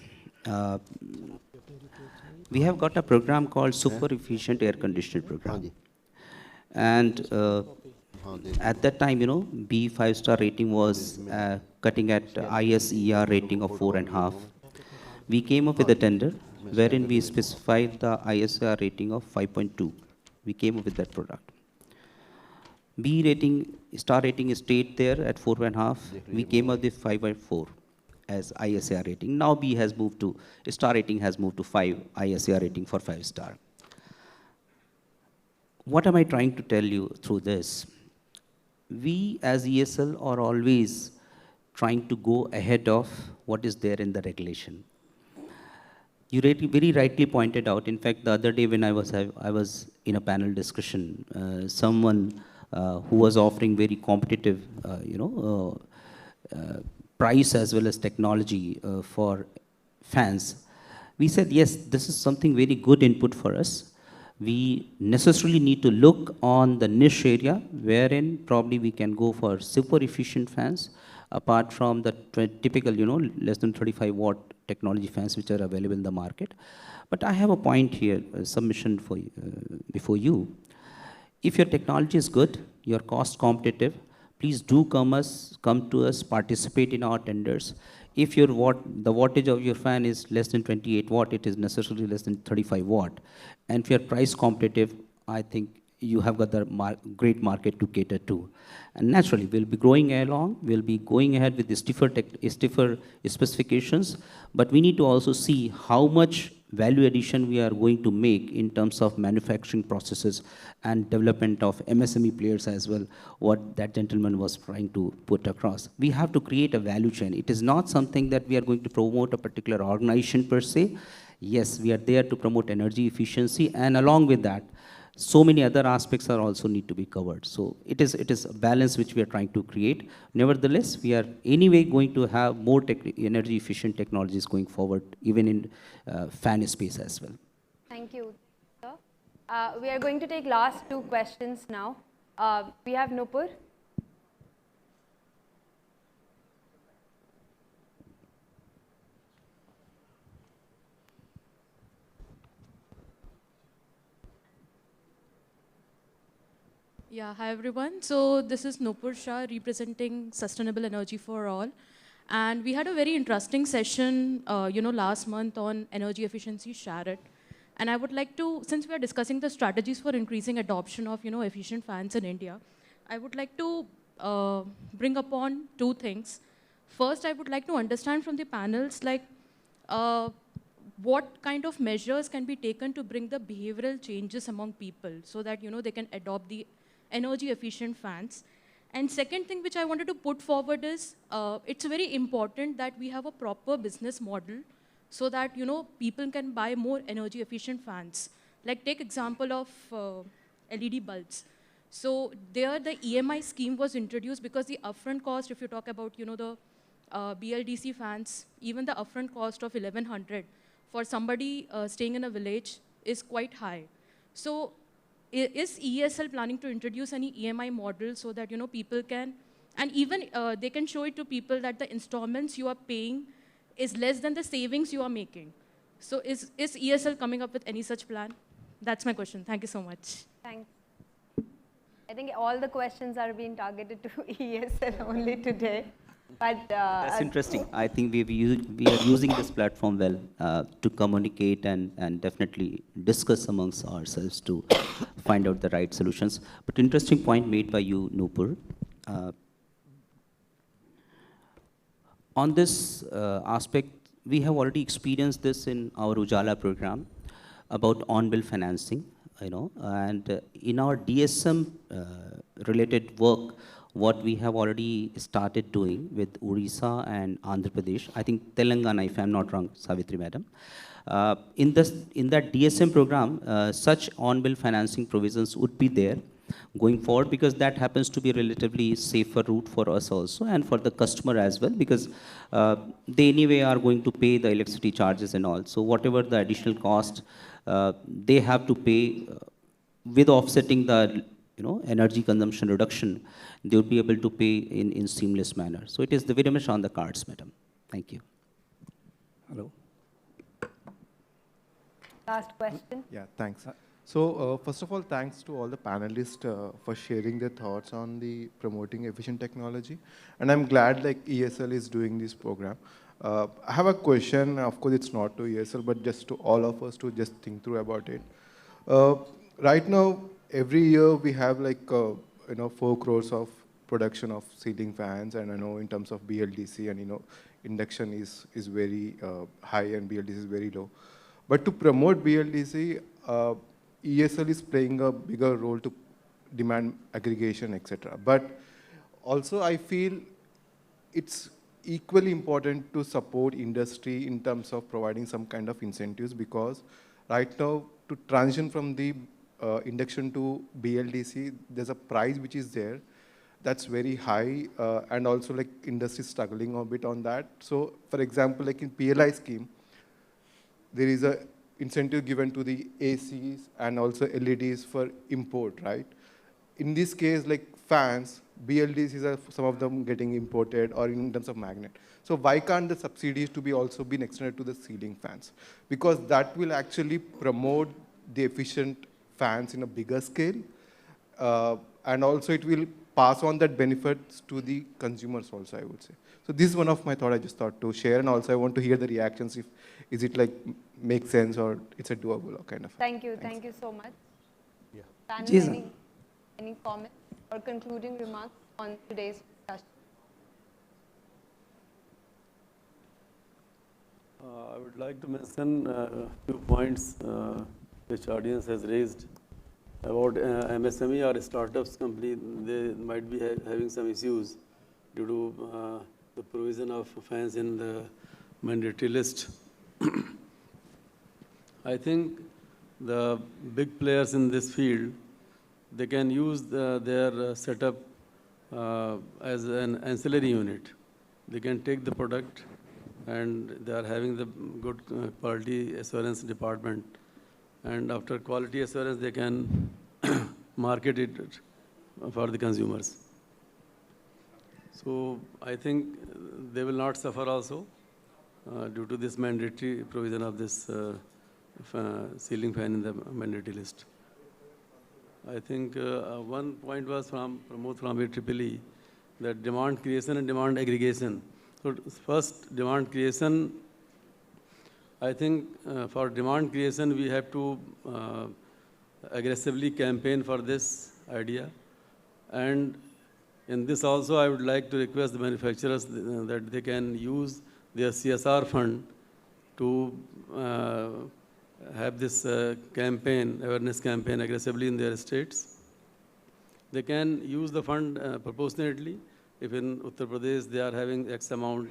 We have got a program called Super Efficient Air Conditioner Program. And at that time, B 5-star rating was cutting at ISER rating of 4.5. We came up with a tender wherein we specified the ISER rating of 5.2. We came up with that product. B rating, star rating stayed there at 4.5. We came up with 5.4 as ISR rating. Now B has moved to, star rating has moved to 5, ISR rating for 5-star. What am I trying to tell you through this? We as ESL are always trying to go ahead of what is there in the regulation. You very rightly pointed out, in fact, the other day when I was in a panel discussion, someone who was offering very competitive, price as well as technology for fans, we said, yes, this is something very good input for us. We necessarily need to look on the niche area wherein probably we can go for super efficient fans, apart from the typical, less than 35 watt technology fans which are available in the market. But I have a point here, a submission for before you. If your technology is good, you're cost competitive, please do come to us, participate in our tenders. If the wattage of your fan is less than 28 watt, it is necessarily less than 35 watt. And if you're price competitive, I think you have got the great market to cater to. And naturally, we'll be growing along, we'll be going ahead with the stiffer specifications, but we need to also see how much value addition we are going to make in terms of manufacturing processes and development of MSME players as well, what that gentleman was trying to put across. We have to create a value chain. It is not something that we are going to promote a particular organization per se. Yes, we are there to promote energy efficiency, and along with that, so many other aspects are also need to be covered. So it is a balance which we are trying to create. Nevertheless, we are anyway going to have more energy efficient technologies going forward, even in fan space as well. Thank you, sir. We are going to take last two questions now. We have Nupur. Yeah, hi everyone. So this is Nupur Shah representing Sustainable Energy for All. And we had a very interesting session, last month on energy efficiency, share it. And I would like to, since we are discussing the strategies for increasing adoption of, efficient fans in India, I would like to bring upon two things. First, I would like to understand from the panels, like, what kind of measures can be taken to bring the behavioral changes among people so that, they can adopt the energy efficient fans. And second thing which I wanted to put forward is, it's very important that we have a proper business model so that, people can buy more energy efficient fans. Like take example of LED bulbs. So there the EMI scheme was introduced because the upfront cost, if you talk about, the BLDC fans, even the upfront cost of 1100 for somebody staying in a village is quite high. So is EESL planning to introduce any EMI model so that, people can, and even they can show it to people that the installments you are paying is less than the savings you are making. So is EESL coming up with any such plan? That's my question. Thank you so much. Thanks. I think all the questions are being targeted to EESL only today. But that's interesting. I think we are using this platform well to communicate and definitely discuss amongst ourselves to find out the right solutions. But interesting point made by you, Nupur. On this aspect, we have already experienced this in our Ujala program about on-bill financing, and in our DSM related work, what we have already started doing with Orissa and Andhra Pradesh, I think Telangana, if I'm not wrong, Savitri madam. In that DSM program, such on-bill financing provisions would be there going forward, because that happens to be a relatively safer route for us also and for the customer as well, because they anyway are going to pay the electricity charges and all. So whatever the additional cost they have to pay with offsetting the energy consumption reduction, they would be able to pay in seamless manner. So it is very much on the cards, madam. Thank you. Hello. Last question. Yeah, thanks. So first of all, thanks to all the panelists for sharing their thoughts on the promoting efficient technology. And I'm glad like EESL is doing this program. I have a question. Of course, it's not to EESL, but just to all of us to just think through about it. Right now, every year we have like 4 crores of production of ceiling fans, and I know in terms of BLDC, and induction is very high and BLDC is very low. But to promote BLDC, EESL is playing a bigger role to demand aggregation, etc. But also I feel it's equally important to support industry in terms of providing some kind of incentives, because right now to transition from the induction to BLDC, there's a price which is there, that's very high, and also like industry struggling a bit on that. So for example, like in PLI scheme, there is a incentive given to the ACs and also LEDs for import, right? In this case, like fans, BLDs is some of them getting imported or in terms of magnet. So why can't the subsidies to be also been extended to the ceiling fans? Because that will actually promote the efficient fans in a bigger scale. And also it will pass on that benefits to the consumers also, I would say. So this is one of my thoughts I just thought to share, and also I want to hear the reactions if, is it like makes sense or it's a doable or kind of. Thank you. Thanks. Thank you so much. Yeah. Panel, any comments or concluding remarks on today's discussion? I would like to mention a few points which audience has raised about MSME or startups company. They might be having some issues due to the provision of fans in the mandatory list. I think the big players in this field, they can use their setup as an ancillary unit. They can take the product and they are having the good quality assurance department. And after quality assurance, they can market it for the consumers. So I think they will not suffer also due to this mandatory provision of this ceiling fan in the mandatory list. I think one point was from Pramod from EEEE, that demand creation and demand aggregation. So first, demand creation, I think for demand creation, we have to aggressively campaign for this idea. And in this also, I would like to request the manufacturers that they can use their CSR fund to have this campaign, awareness campaign aggressively in their states. They can use the fund proportionately. If in Uttar Pradesh they are having X amount,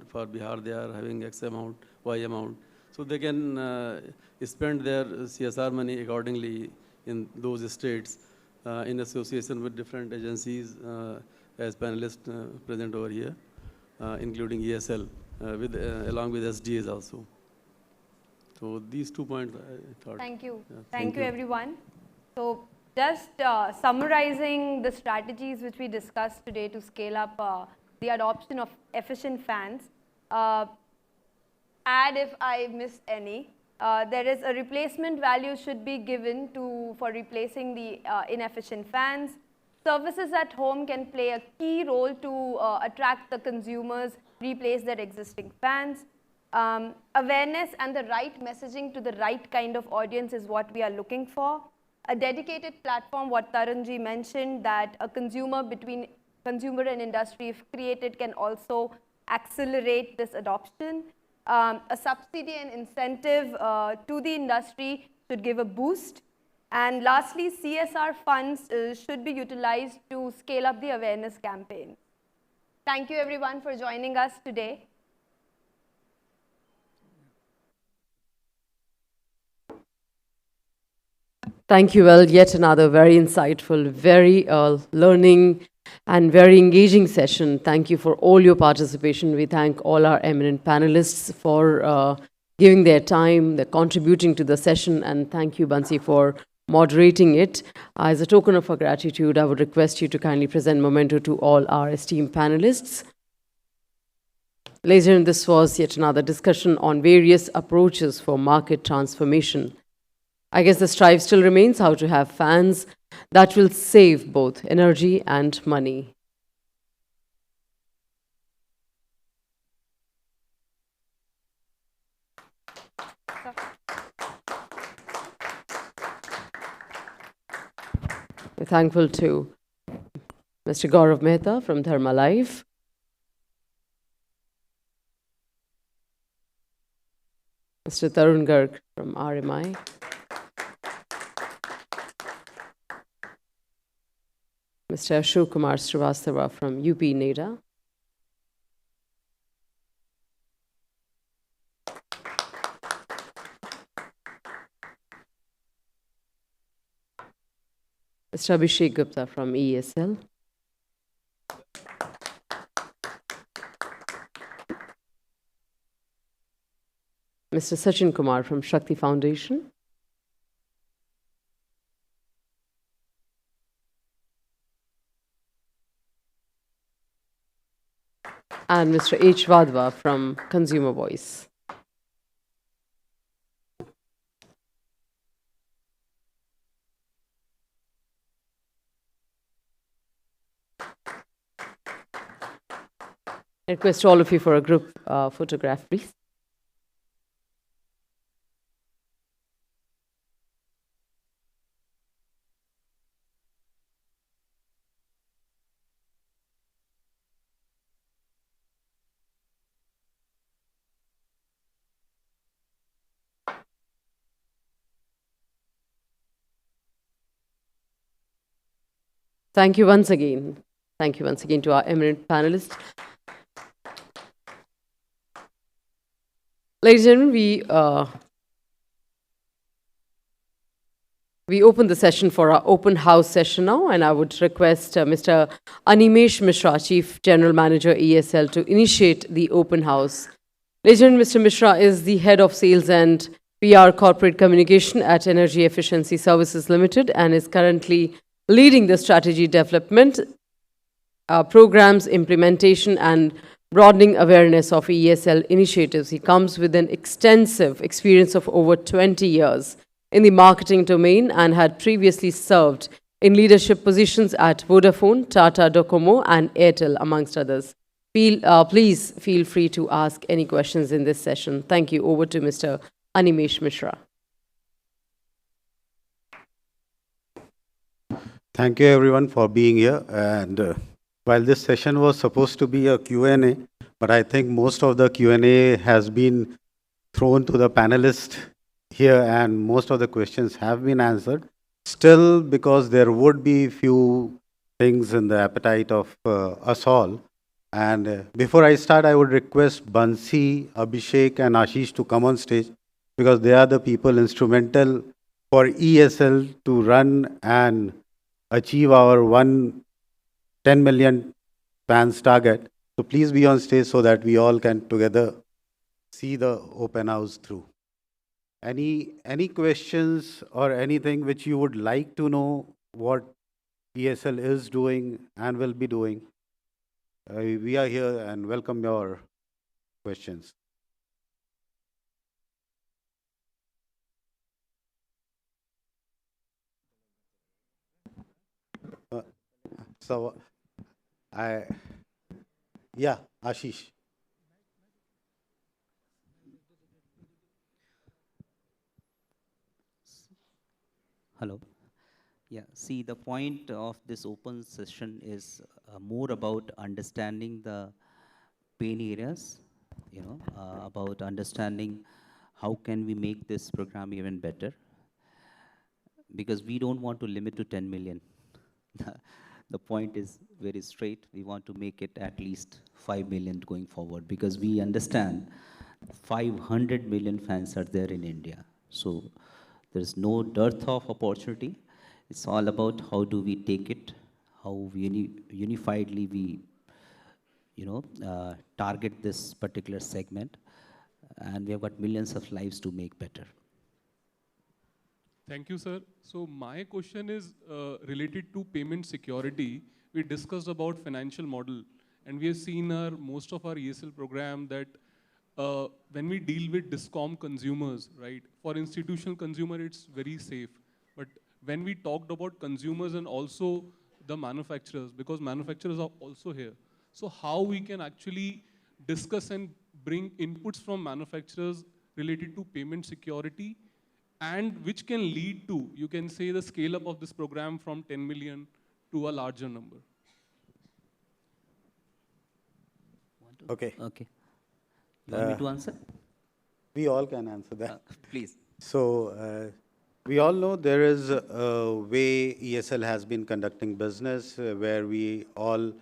for Bihar they are having X amount, Y amount. So they can spend their CSR money accordingly in those states in association with different agencies as panelists present over here, including EESL, along with SDAs also. So these 2 points I thought. Thank you. Yeah, thank you everyone. So just summarizing the strategies which we discussed today to scale up the adoption of efficient fans. Add if I missed any. There is a replacement value should be given for replacing the inefficient fans. Services at home can play a key role to attract the consumers, replace their existing fans. Awareness and the right messaging to the right kind of audience is what we are looking for. A dedicated platform, what Tarun ji mentioned, that a consumer between consumer and industry, if created, can also accelerate this adoption. A subsidy and incentive to the industry should give a boost. And lastly, CSR funds should be utilized to scale up the awareness campaign. Thank you everyone for joining us today. Thank you. Well, yet another very insightful, very learning and very engaging session. Thank you for all your participation. We thank all our eminent panelists for giving their time, their contributing to the session, and thank you, Bansi, for moderating it. As a token of our gratitude, I would request you to kindly present memento to all our esteemed panelists. Ladies and gentlemen, this was yet another discussion on various approaches for market transformation. I guess the strive still remains how to have fans that will save both energy and money. We're thankful to Mr. Gaurav Mehta from Dharma Life, Mr. Tarun Garg from RMI, Mr. Ashok Srivastava from UPNEDA, Mr. Abhishek Gupta from EESL, Mr. Sachin Kumar from Shakti Foundation. And Mr. H. Wadhwa from Consumer Voice. I request all of you for a group photograph, please. Thank you once again. Thank you once again to our eminent panelists. Ladies and gentlemen, we open the session for our open house session now, and I would request Mr. Animesh Mishra, Chief General Manager, EESL, to initiate the open house. Ladies and gentlemen, Mr. Mishra is the Head of Sales and PR Corporate Communication at Energy Efficiency Services Limited and is currently leading the strategy development, programs, implementation, and broadening awareness of EESL initiatives. He comes with an extensive experience of over 20 years in the marketing domain and had previously served in leadership positions at Vodafone, Tata Docomo, and Airtel, amongst others. Please feel free to ask any questions in this session. Thank you. Over to Mr. Animesh Mishra. Thank you everyone for being here. And while this session was supposed to be a Q&A, but I think most of the Q&A has been thrown to the panelists here and most of the questions have been answered. Still, because there would be few things in the appetite of us all. And before I start, I would request Bansi, Abhishek and Ashish to come on stage because they are the people instrumental for EESL to run and achieve our 10 million fans target. So please be on stage so that we all can together see the open house through. Any questions or anything which you would like to know what EESL is doing and will be doing? We are here and welcome your questions. So, yeah, Ashish. Hello. Yeah, see, the point of this open session is more about understanding the pain areas, about understanding how can we make this program even better. Because we don't want to limit to 10 million. The point is very straight. We want to make it at least 5 million going forward because we understand 500 million fans are there in India. So there's no dearth of opportunity. It's all about how do we take it, how we unifiedly we, target this particular segment, and we have got millions of lives to make better. Thank you, sir. So my question is related to payment security. We discussed about financial model, and we have seen most of our EESL program that when we deal with discom consumers, right? For institutional consumer, it's very safe. But when we talked about consumers and also the manufacturers, because manufacturers are also here. So how we can actually discuss and bring inputs from manufacturers related to payment security and which can lead to, you can say, the scale up of this program from 10 million to a larger number. Okay. Okay. You want me to answer? We all can answer that. Please. So we all know there is a way EESL has been conducting business where we all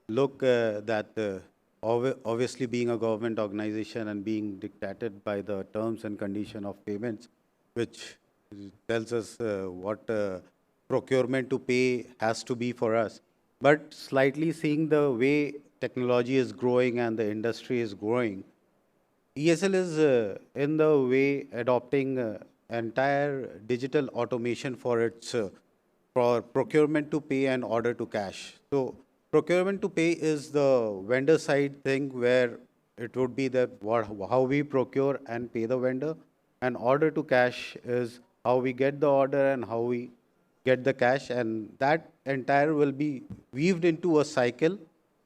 look that obviously being a government organization and being dictated by the terms and condition of payments, which tells us what procurement to pay has to be for us. But slightly seeing the way technology is growing and the industry is growing, ESL is in the way adopting entire digital automation for its for procurement to pay and order to cash. So procurement to pay is the vendor side thing where it would be that how we procure and pay the vendor, and order to cash is how we get the order and how we get the cash, and that entire will be weaved into a cycle.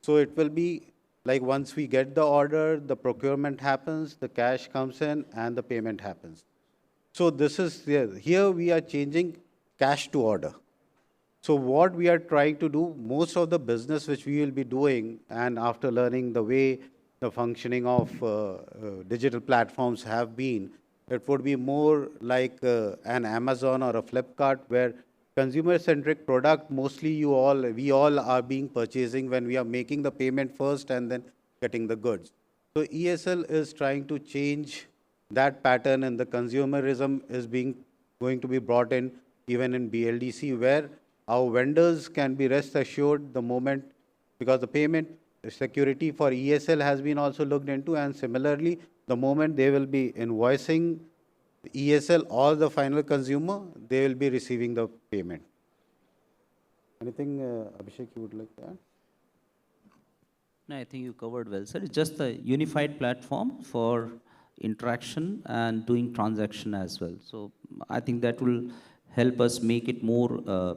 So it will be like once we get the order, the procurement happens, the cash comes in, and the payment happens. So this is here we are changing cash to order. So what we are trying to do, most of the business which we will be doing, and after learning the way the functioning of digital platforms have been, it would be more like an Amazon or a Flipkart where consumer-centric product, mostly we all are being purchasing when we are making the payment first and then getting the goods. So ESL is trying to change that pattern, and the consumerism is going to be brought in even in BLDC, where our vendors can be rest assured the moment, because the payment security for ESL has been also looked into, and similarly, the moment they will be invoicing ESL or the final consumer, they will be receiving the payment. Anything, Abhishek, you would like to add? No, I think you covered well, sir. It's just a unified platform for interaction and doing transaction as well. So I think that will help us make it more,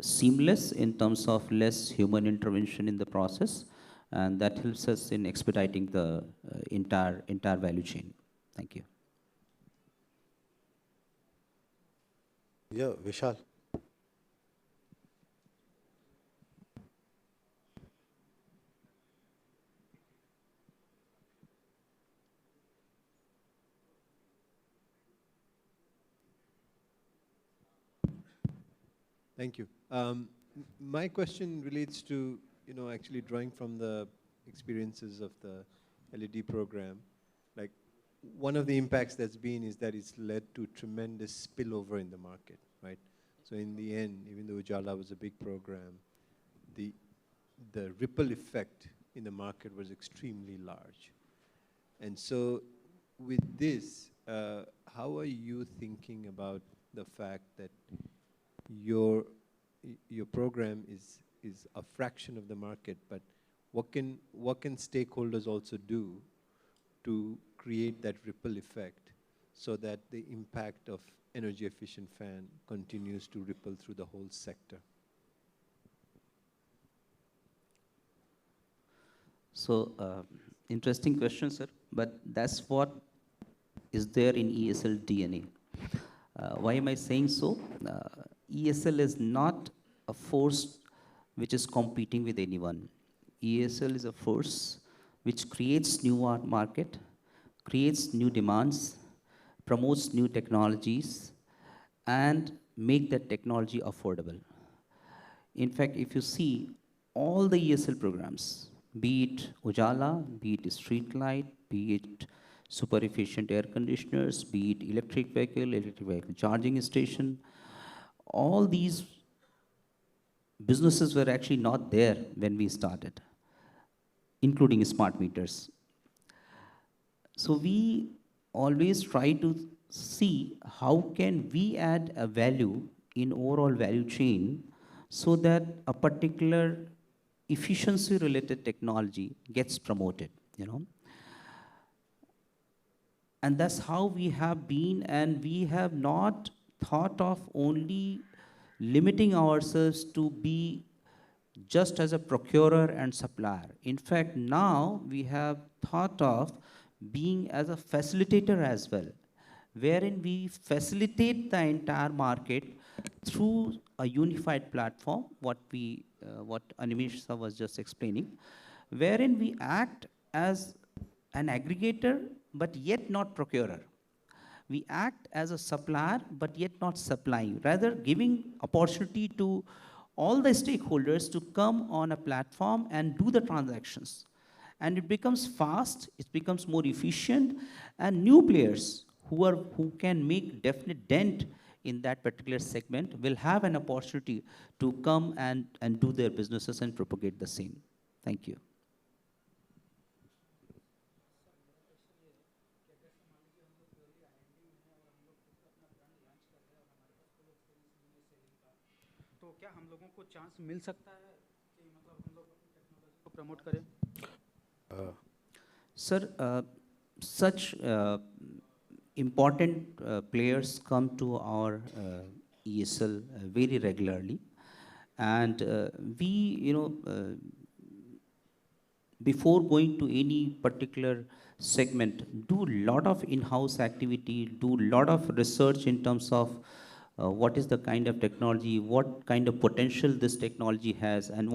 seamless in terms of less human intervention in the process, and that helps us in expediting the entire value chain. Thank you. Yeah, Vishal. Thank you. My question relates to, actually drawing from the experiences of the LED program. Like, one of the impacts that's been is that it's led to tremendous spillover in the market, right? So in the end, even though Ujala was a big program, the ripple effect in the market was extremely large. And so with this, how are you thinking about the fact that your program is a fraction of the market, but what can stakeholders also do to create that ripple effect so that the impact of energy efficient fan continues to ripple through the whole sector? So interesting question, sir, but that's what is there in ESL DNA. Why am I saying so? ESL is not a force which is competing with anyone. ESL is a force which creates new market, creates new demands, promotes new technologies, and make that technology affordable. In fact, if you see all the ESL programs, be it Ujala, be it street light, be it super efficient air conditioners, be it electric vehicle charging station, all these businesses were actually not there when we started, including smart meters. So we always try to see how can we add a value in overall value chain so that a particular efficiency related technology gets promoted, And that's how we have been, and we have not thought of only limiting ourselves to be just as a procurer and supplier. In fact, now we have thought of being as a facilitator as well, wherein we facilitate the entire market through a unified platform, what Animesh sir was just explaining, wherein we act as an aggregator, but yet not procurer. We act as a supplier, but yet not supplying, rather giving opportunity to all the stakeholders to come on a platform and do the transactions. And it becomes fast, it becomes more efficient, and new players who can make definite dent in that particular segment will have an opportunity to come and do their businesses and propagate the same. Thank you. तो क्या हम लोगों को chance मिल सकता है कि मतलब हम लोग टेक्नोलॉजी को प्रमोट करें? Sir, such important players come to our ESL very regularly, and we, before going to any particular segment, do a lot of in-house activity, do a lot of research in terms of what is the kind of technology, what kind of potential this technology has, and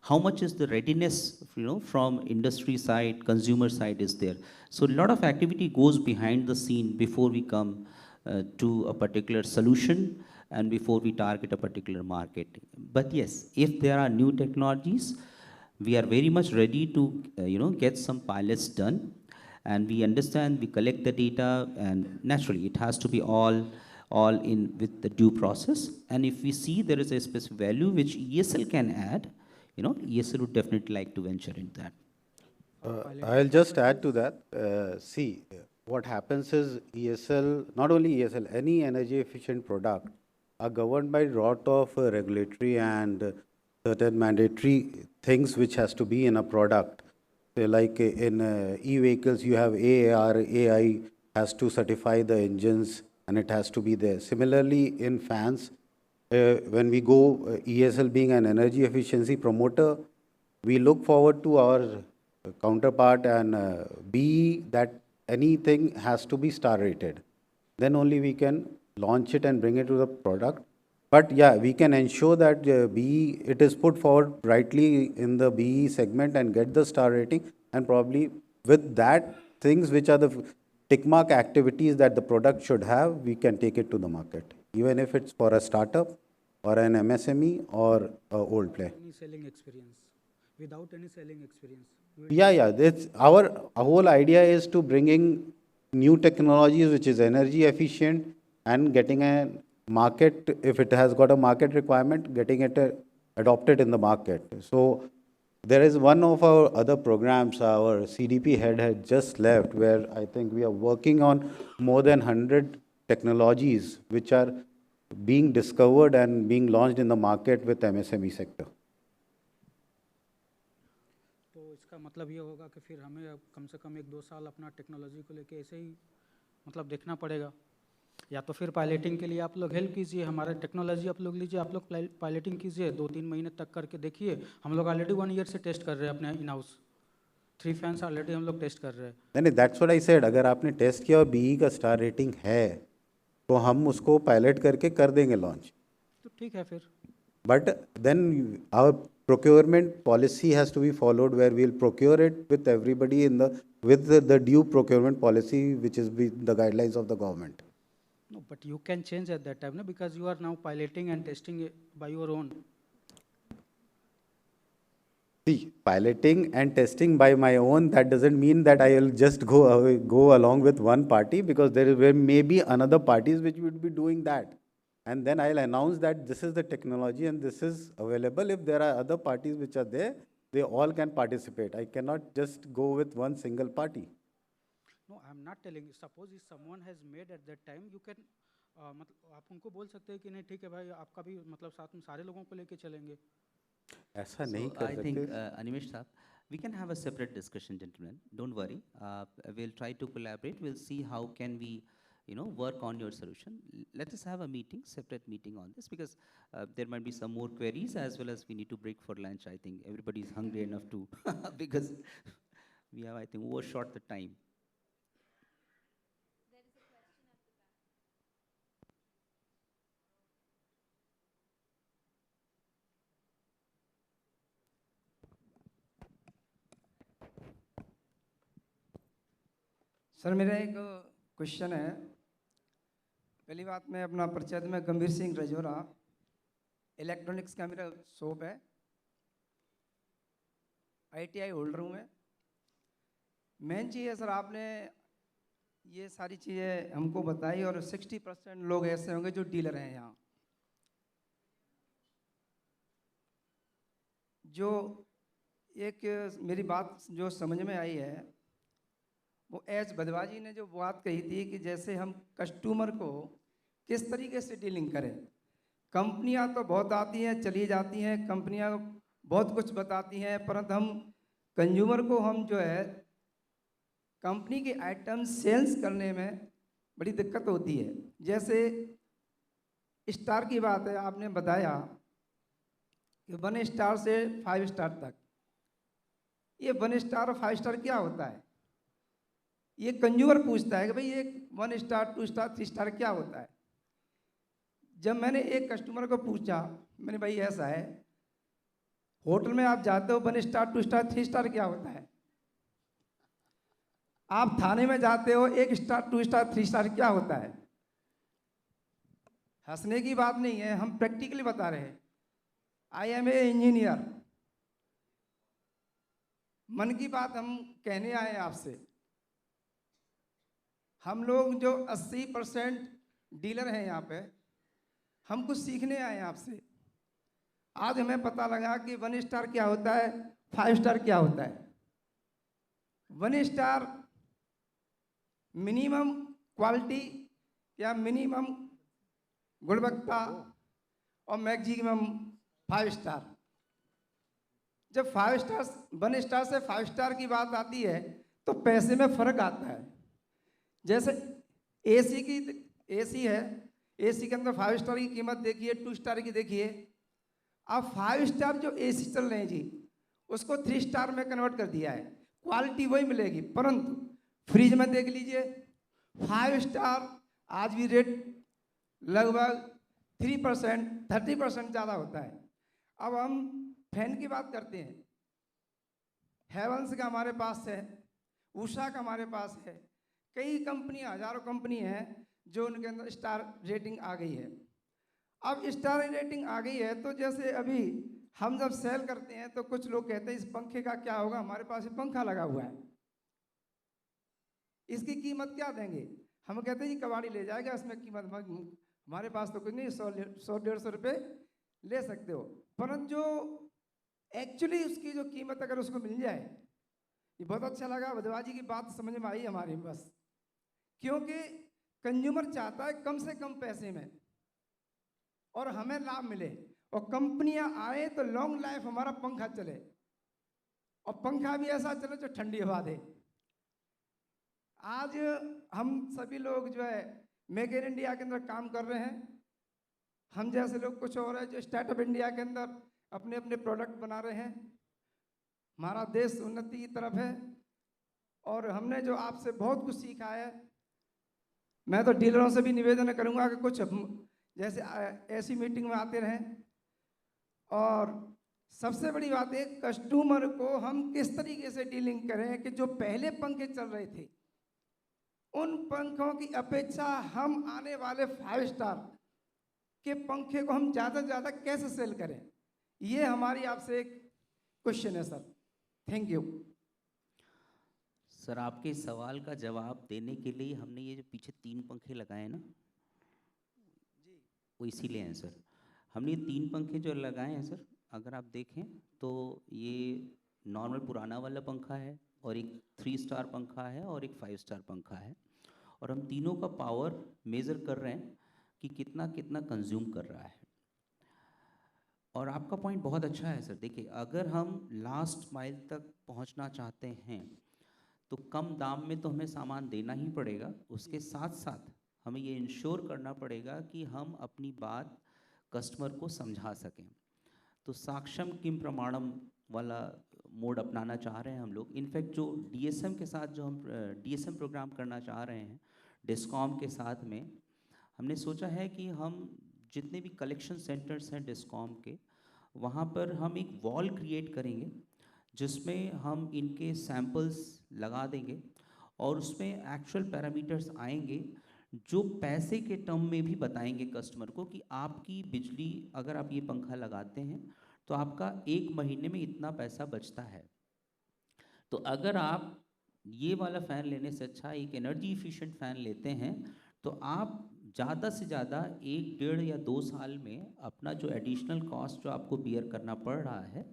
how much is the readiness, from industry side, consumer side is there. So a lot of activity goes behind the scene before we come to a particular solution and before we target a particular market. But yes, if there are new technologies, we are very much ready to, get some pilots done, and we understand, we collect the data, and naturally it has to be all in with the due process. And if we see there is a specific value which ESL can add, ESL would definitely like to venture into that. I'll just add to that. See, what happens is ESL, not only ESL, any energy efficient product are governed by lot of regulatory and certain mandatory things which has to be in a product. So like in e-vehicles, you have AAR, AI has to certify the engines and it has to be there. Similarly, in fans, when we go, ESL being an energy efficiency promoter, we look forward to our counterpart and be that anything has to be star rated. Then only we can launch it and bring it to the product. But yeah, we can ensure that it is put forward rightly in the BE segment and get the star rating, and probably with that things which are the tick mark activities that the product should have, we can take it to the market, even if it's for a startup or an MSME or a old play. Any selling experience, without any selling experience. Yeah. That's our whole idea is to bringing new technologies which is energy efficient and getting a market, if it has got a market requirement, getting it adopted in the market. So there is one of our other programs, our CDP head had just left, where I think we are working on more than 100 technologies which are being discovered and being launched in the market with MSME sector. तो इसका मतलब ये होगा कि फिर हमें अब कम से कम 1-2 साल अपना टेक्नोलॉजी को लेके ऐसे ही मतलब देखना पड़ेगा, या तो फिर पायलटिंग के लिए आप लोग हेल्प कीजिए, हमारा टेक्नोलॉजी आप लोग लीजिए, आप लोग पायलटिंग कीजिए, 2-3 महीने तक करके देखिए. हम लोग ऑलरेडी 1 ईयर से टेस्ट कर रहे हैं अपने इन हाउस, 3 फैंस ऑलरेडी हम लोग टेस्ट कर रहे हैं. नहीं, दैट्स व्हाट आई सेड. अगर आपने टेस्ट किया और बीई का स्टार रेटिंग है तो हम उसको पायलट करके कर देंगे लॉन्च. तो ठीक है फिर. But then our procurement policy has to be followed, where we'll procure it with everybody with the due procurement policy, which is the guidelines of the government. No, but you can change at that time, no? Because you are now piloting and testing it by your own. See, piloting and testing by my own, that doesn't mean that I will just go along with one party, because there may be another parties which would be doing that. And then I'll announce that this is the technology and this is available. If there are other parties which are there, they all can participate. I cannot just go with one single party. No, I'm not telling you. Suppose if someone has made at that time, you can, मतलब आप उनको बोल सकते हैं कि नहीं ठीक है भाई, आपका भी मतलब साथ में सारे लोगों को लेके चलेंगे. ऐसा नहीं कर सकते. I think Animesh sir, we can have a separate discussion, gentlemen. Don't worry. We'll try to collaborate. We'll see how can we, work on your solution. Let us have a meeting, separate meeting on this, because there might be some more queries, as well as we need to break for lunch. I think everybody is hungry enough to, because we have, I think, overshot the time. Sir मेरा एक question है. पहली बात, मैं अपना परिचय दूं, मैं गंभीर सिंह रजौरा, इलेक्ट्रॉनिक्स का मेरा शॉप है, ITI होल्डर हूँ मैं. मेन चीज़ है सर, आपने ये सारी चीज़ें हमको बताई, और 60% लोग ऐसे होंगे जो डीलर हैं यहाँ. जो एक मेरी बात जो समझ में आई है, वो वाधवा जी ने जो बात कही थी कि जैसे हम कस्टमर को किस तरीके से डीलिंग करें. कंपनियां तो बहुत आती हैं चली जाती हैं, कंपनियां बहुत कुछ बताती हैं, परंतु हम कंज्यूमर को हम जो है कंपनी के आइटम सेल्स करने में बड़ी दिक्कत होती है। जैसे स्टार की बात है, आपने बताया कि 1 स्टार से 5 स्टार तक, ये 1 स्टार और 5 स्टार क्या होता है? ये कंज्यूमर पूछता है कि भाई ये 1 स्टार 2 स्टार 3 स्टार क्या होता है। जब मैंने एक कस्टमर को पूछा, मैंने भाई ऐसा है, होटल में आप जाते हो 1 स्टार 2 स्टार 3 स्टार क्या होता है? आप थाने में जाते हो 1 स्टार 2 स्टार 3 स्टार क्या होता है? हंसने की बात नहीं है, हम प्रैक्टिकली बता रहे हैं। आई एम ए इंजीनियर, मन की बात हम कहने आए हैं आपसे। हम लोग जो 80% डीलर हैं यहाँ पे, हम कुछ सीखने आए हैं आपसे। आज हमें पता लगा कि 1 स्टार क्या होता है, 5 स्टार क्या होता है। 1 स्टार मिनिमम क्वालिटी या मिनिमम गुणवत्ता और मैक्सिमम 5 स्टार। जब 5 स्टार 1 स्टार से 5 स्टार की बात आती है तो पैसे में फर्क आता है। जैसे एसी है, एसी के अंदर 5 स्टार की कीमत देखिए, 2 स्टार की देखिए। अब 5 स्टार जो एसी चल रहे हैं जी, उसको 3 स्टार में कन्वर्ट कर दिया है, क्वालिटी वही मिलेगी। परंतु फ्रिज में देख लीजिए, 5 स्टार आज भी रेट लगभग 3% 30% ज़्यादा होता है। अब हम फैन की बात करते हैं, हेवंस का हमारे पास है, उषा का हमारे पास है, कई कंपनियां, हजारों कंपनी हैं जो उनके अंदर स्टार रेटिंग आ गई है। अब स्टार रेटिंग आ गई है तो जैसे अभी हम जब सेल करते हैं तो कुछ लोग कहते हैं इस पंखे का क्या होगा, हमारे पास ये पंखा लगा हुआ है, इसकी कीमत क्या देंगे? हम कहते हैं ये कबाड़ी ले जाएगा, इसमें कीमत हमारे पास तो कुछ नहीं, 100-150 रुपये ले सकते हो। परंतु जो एक्चुअली उसकी जो कीमत अगर उसको मिल जाए, ये बहुत अच्छा लगा, वधवा जी की बात समझ में आई हमारी। बस क्योंकि कंज्यूमर चाहता है कम से कम पैसे में और हमें लाभ मिले, और कंपनियां आए तो लॉन्ग लाइफ हमारा पंखा चले, और पंखा भी ऐसा चले जो ठंडी हवा दे। आज हम सभी लोग जो है मेक इन इंडिया के अंदर काम कर रहे हैं। हम जैसे लोग कुछ और है जो स्टार्टअप इंडिया के अंदर अपने अपने प्रोडक्ट बना रहे हैं। हमारा देश उन्नति की तरफ है और हमने जो आपसे बहुत कुछ सीखा है। मैं तो डीलरों से भी निवेदन करूंगा कि कुछ जैसे ऐसी मीटिंग में आते रहें। और सबसे बड़ी बात है, कस्टमर को हम किस तरीके से डीलिंग करें कि जो पहले पंखे चल रहे थे उन पंखों की अपेक्षा हम आने वाले 5 स्टार के पंखे को हम ज़्यादा से ज़्यादा कैसे सेल करें, ये हमारी आपसे एक क्वेश्चन है सर। Thank you sir. आपके सवाल का जवाब देने के लिए हमने ये जो पीछे 3 पंखे लगाए ना, वो इसीलिए हैं सर। हमने ये 3 पंखे जो लगाए हैं सर, अगर आप देखें तो ये नॉर्मल पुराना वाला पंखा है और एक 3 स्टार पंखा है और एक 5 स्टार पंखा है, और हम तीनों का पावर मेज़र कर रहे हैं कि कितना कितना कंज्यूम कर रहा है। और आपका पॉइंट बहुत अच्छा है सर। देखिए, अगर हम लास्ट माइल तक पहुंचना चाहते हैं तो कम दाम में तो हमें सामान देना ही पड़ेगा, उसके साथ साथ हमें ये इंश्योर करना पड़ेगा कि हम अपनी बात कस्टमर को समझा सकें। तो साक्षम किम प्रमाणम वाला मोड अपनाना चाह रहे हैं हम लोग। इनफैक्ट जो डीएसएम के साथ जो हम डीएसएम प्रोग्राम करना चाह रहे हैं डिस्कॉम के साथ में, हमने सोचा है कि हम जितने भी कलेक्शन सेंटर्स हैं डिस्कॉम के, वहाँ पर हम एक वॉल क्रिएट करेंगे जिसमें हम इनके सैंपल्स लगा देंगे और उसमें एक्चुअल पैरामीटर्स आएंगे जो पैसे के टर्म में भी बताएंगे कस्टमर को कि आपकी बिजली, अगर आप ये पंखा लगाते हैं तो आपका 1 महीने में इतना पैसा बचता है। तो अगर आप ये वाला फ़ैन लेने से अच्छा एक एनर्जी इफिशिएंट फ़ैन लेते हैं तो आप ज़्यादा से ज़्यादा 1, 1.5 या 2 साल में अपना जो एडिशनल कॉस्ट जो आपको बियर करना पड़ रहा है,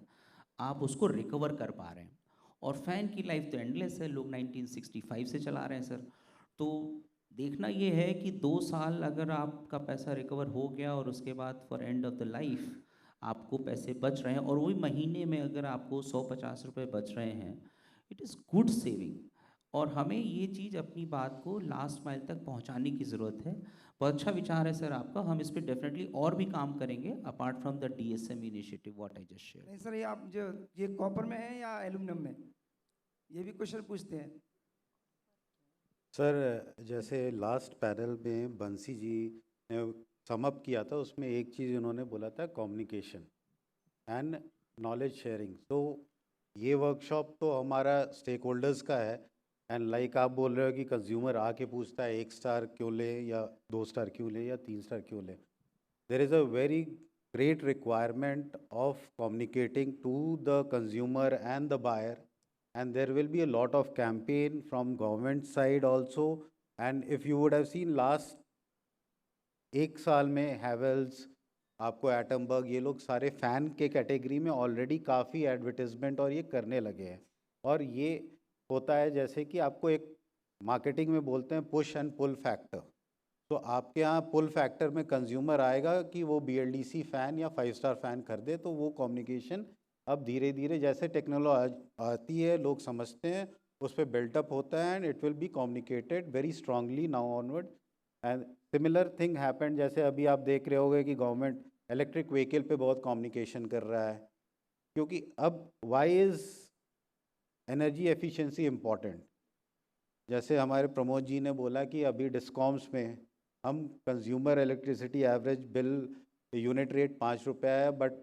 आप उसको रिकवर कर पा रहे हैं। और फ़ैन की लाइफ तो एंडलेस है, लोग 1965 से चला रहे हैं सर। तो देखना ये है कि 2 साल अगर आपका पैसा रिकवर हो गया और उसके बाद for end of the life आपको पैसे बच रहे हैं और वही महीने में अगर आपको 150 रुपये बच रहे हैं, इट इज़ गुड सेविंग। और हमें ये चीज़ अपनी बात को लास्ट माइल तक पहुंचाने की ज़रूरत है। बहुत अच्छा विचार है सर आपका, हम इस पर डेफिनेटली और भी काम करेंगे apart from the DSM initiative what I just share. नहीं सर, ये आप जो ये कॉपर में है या एल्यूमिनियम में, ये भी क्वेश्चन पूछते हैं। सर जैसे लास्ट पैनल में बंसी जी ने सम अप किया था, उसमें एक चीज़ उन्होंने बोला था कम्युनिकेशन एंड नॉलेज शेयरिंग। तो ये वर्कशॉप तो हमारा स्टेक होल्डर्स का है, एंड लाइक आप बोल रहे हो कि कंज्यूमर आके पूछता है 1 स्टार क्यों ले या 2 स्टार क्यों ले या 3 स्टार क्यों ले। There is a very great requirement of communicating to the consumer and the buyer, and there will be a lot of campaign from government side also. And if you would have seen last 1 साल में हैवेल्स, आपको Atomberg, ये लोग सारे fan के category में already काफ़ी advertisement और ये करने लगे हैं। और ये होता है जैसे कि आपको एक मार्केटिंग में बोलते हैं पुश एंड पुल फैक्टर। तो आपके यहाँ पुल फैक्टर में कंज्यूमर आएगा कि वो BLDC फ़ैन या 5 स्टार फ़ैन खरीदे, तो वो कम्युनिकेशन अब धीरे धीरे जैसे टेक्नोलॉजी आती है लोग समझते हैं, उस पर बिल्टअप होता है, and it will be communicated very strongly now onward. And similar thing happen, जैसे अभी आप देख रहे होगे कि गवर्नमेंट इलेक्ट्रिक व्हीकल पे बहुत कम्युनिकेशन कर रहा है, क्योंकि अब why is energy efficiency important. जैसे हमारे प्रमोद जी ने बोला कि अभी डिस्कॉम्स में हम consumer electricity average bill unit rate 5 रुपये है, but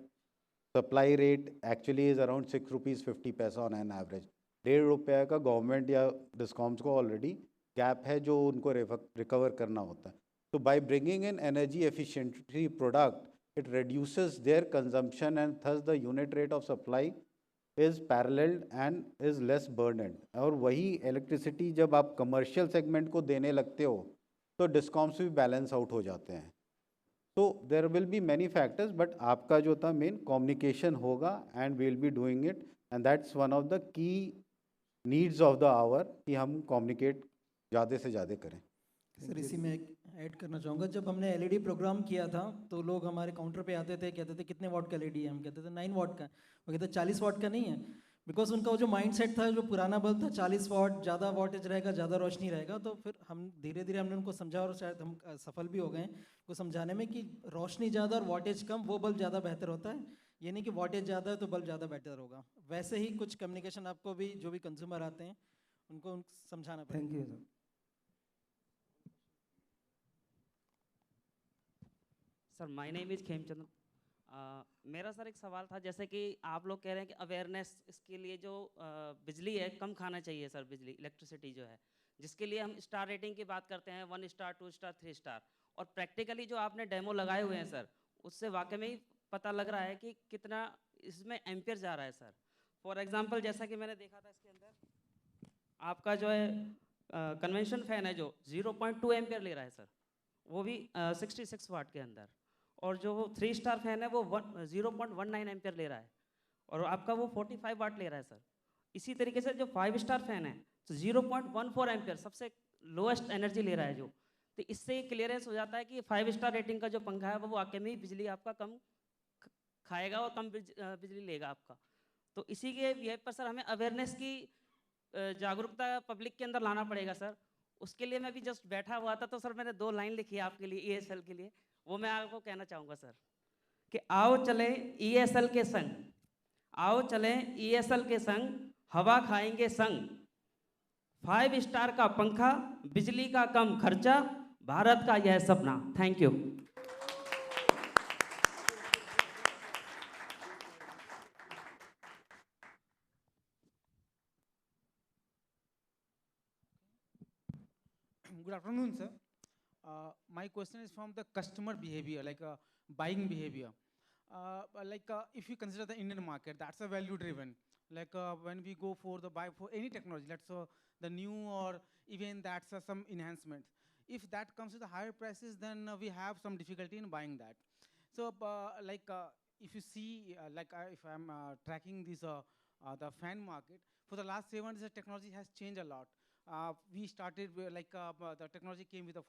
supply rate actually is around 6 rupees 50 पैसा ऑन एन एवरेज। 1.5 रुपये का गवर्नमेंट या डिस्कॉम्स को ऑलरेडी गैप है जो उनको रिकवर करना होता है। तो by bringing in energy efficiency product it reduces their consumption and thus the unit rate of supply is parallel and is less burden. और वही इलेक्ट्रिसिटी जब आप कमर्शियल सेगमेंट को देने लगते हो तो डिस्कॉम्स भी बैलेंस आउट हो जाते हैं। तो there will be many factors, but आपका जो था मेन कम्युनिकेशन होगा, and we will be doing it, and that's one of the key needs of the hour कि हम कम्युनिकेट ज़्यादा से ज़्यादा करें। सर इसी में ऐड करना चाहूँगा, जब हमने LED प्रोग्राम किया था तो लोग हमारे काउंटर पे आते थे, कहते थे कितने वॉट का LED है, हम कहते थे 9 वॉट का। वो कहते 40 वॉट का नहीं है, बिकॉज उनका वो जो माइंडसेट था, जो पुराना बल्ब था 40 वॉट ज़्यादा वॉटेज रहेगा, ज़्यादा रोशनी रहेगा। तो फिर हम धीरे धीरे हमने उनको समझा, और शायद हम सफल भी हो गए को समझाने में कि रोशनी ज़्यादा और वॉटेज कम, वो बल्ब ज़्यादा बेहतर होता है। ये नहीं कि वॉटेज ज़्यादा है तो बल्ब ज़्यादा बेहतर होगा। वैसे ही कुछ कम्युनिकेशन आपको भी, जो भी कंज्यूमर आते हैं उनको समझाना पड़ेगा। Thank you sir. Sir my name is Khemchand. मेरा सर एक सवाल था, जैसे कि आप लोग कह रहे हैं कि अवेयरनेस, इसके लिए जो बिजली है कम खाना चाहिए सर, बिजली इलेक्ट्रिसिटी जो है, जिसके लिए हम स्टार रेटिंग की बात करते हैं 1 स्टार 2 स्टार 3 स्टार। और प्रैक्टिकली जो आपने डेमो लगाए हुए हैं सर, उससे वाकई में ही पता लग रहा है कि कितना इसमें एम्पियर जा रहा है सर। फॉर एग्जाम्पल जैसा कि मैंने देखा था इसके अंदर आपका जो है कन्वेंशन फैन है जो 0.2 एम्पियर ले रहा है सर, वो भी 66 वाट के अंदर। और जो 3 स्टार फैन है वो 0.19 एम्पियर ले रहा है, और आपका वो 45 वाट ले रहा है सर। इसी तरीके से जो 5 स्टार फैन है तो 0.14 एम्पियर सबसे लोएस्ट एनर्जी ले रहा है जो। तो इससे क्लियरेंस हो जाता है कि 5 स्टार रेटिंग का जो पंखा है वो वाकई में बिजली आपका कम खाएगा और कम बिजली लेगा आपका। तो इसी के ये पर सर हमें अवेयरनेस की जागरूकता पब्लिक के अंदर लाना पड़ेगा सर। उसके लिए मैं भी जस्ट बैठा हुआ था, तो सर मैंने 2 लाइन लिखी है आपके लिए EESL के लिए, वो मैं आपको कहना चाहूँगा सर कि आओ चले EESL के संग, आओ चले EESL के संग, हवा खाएंगे संग, 5 स्टार का पंखा, बिजली का कम खर्चा, भारत का यह सपना। Thank you. Good afternoon, sir. My question is from the customer behavior, like buying behavior. If you consider the Indian market, that's a value driven. When we go for the buy for any technology, let's the new or even that's some enhancements. If that comes with the higher prices, then we have some difficulty in buying that. So, if you see, if I'm tracking this the fan market for the last 7 years, the technology has changed a lot. we started the technology came with a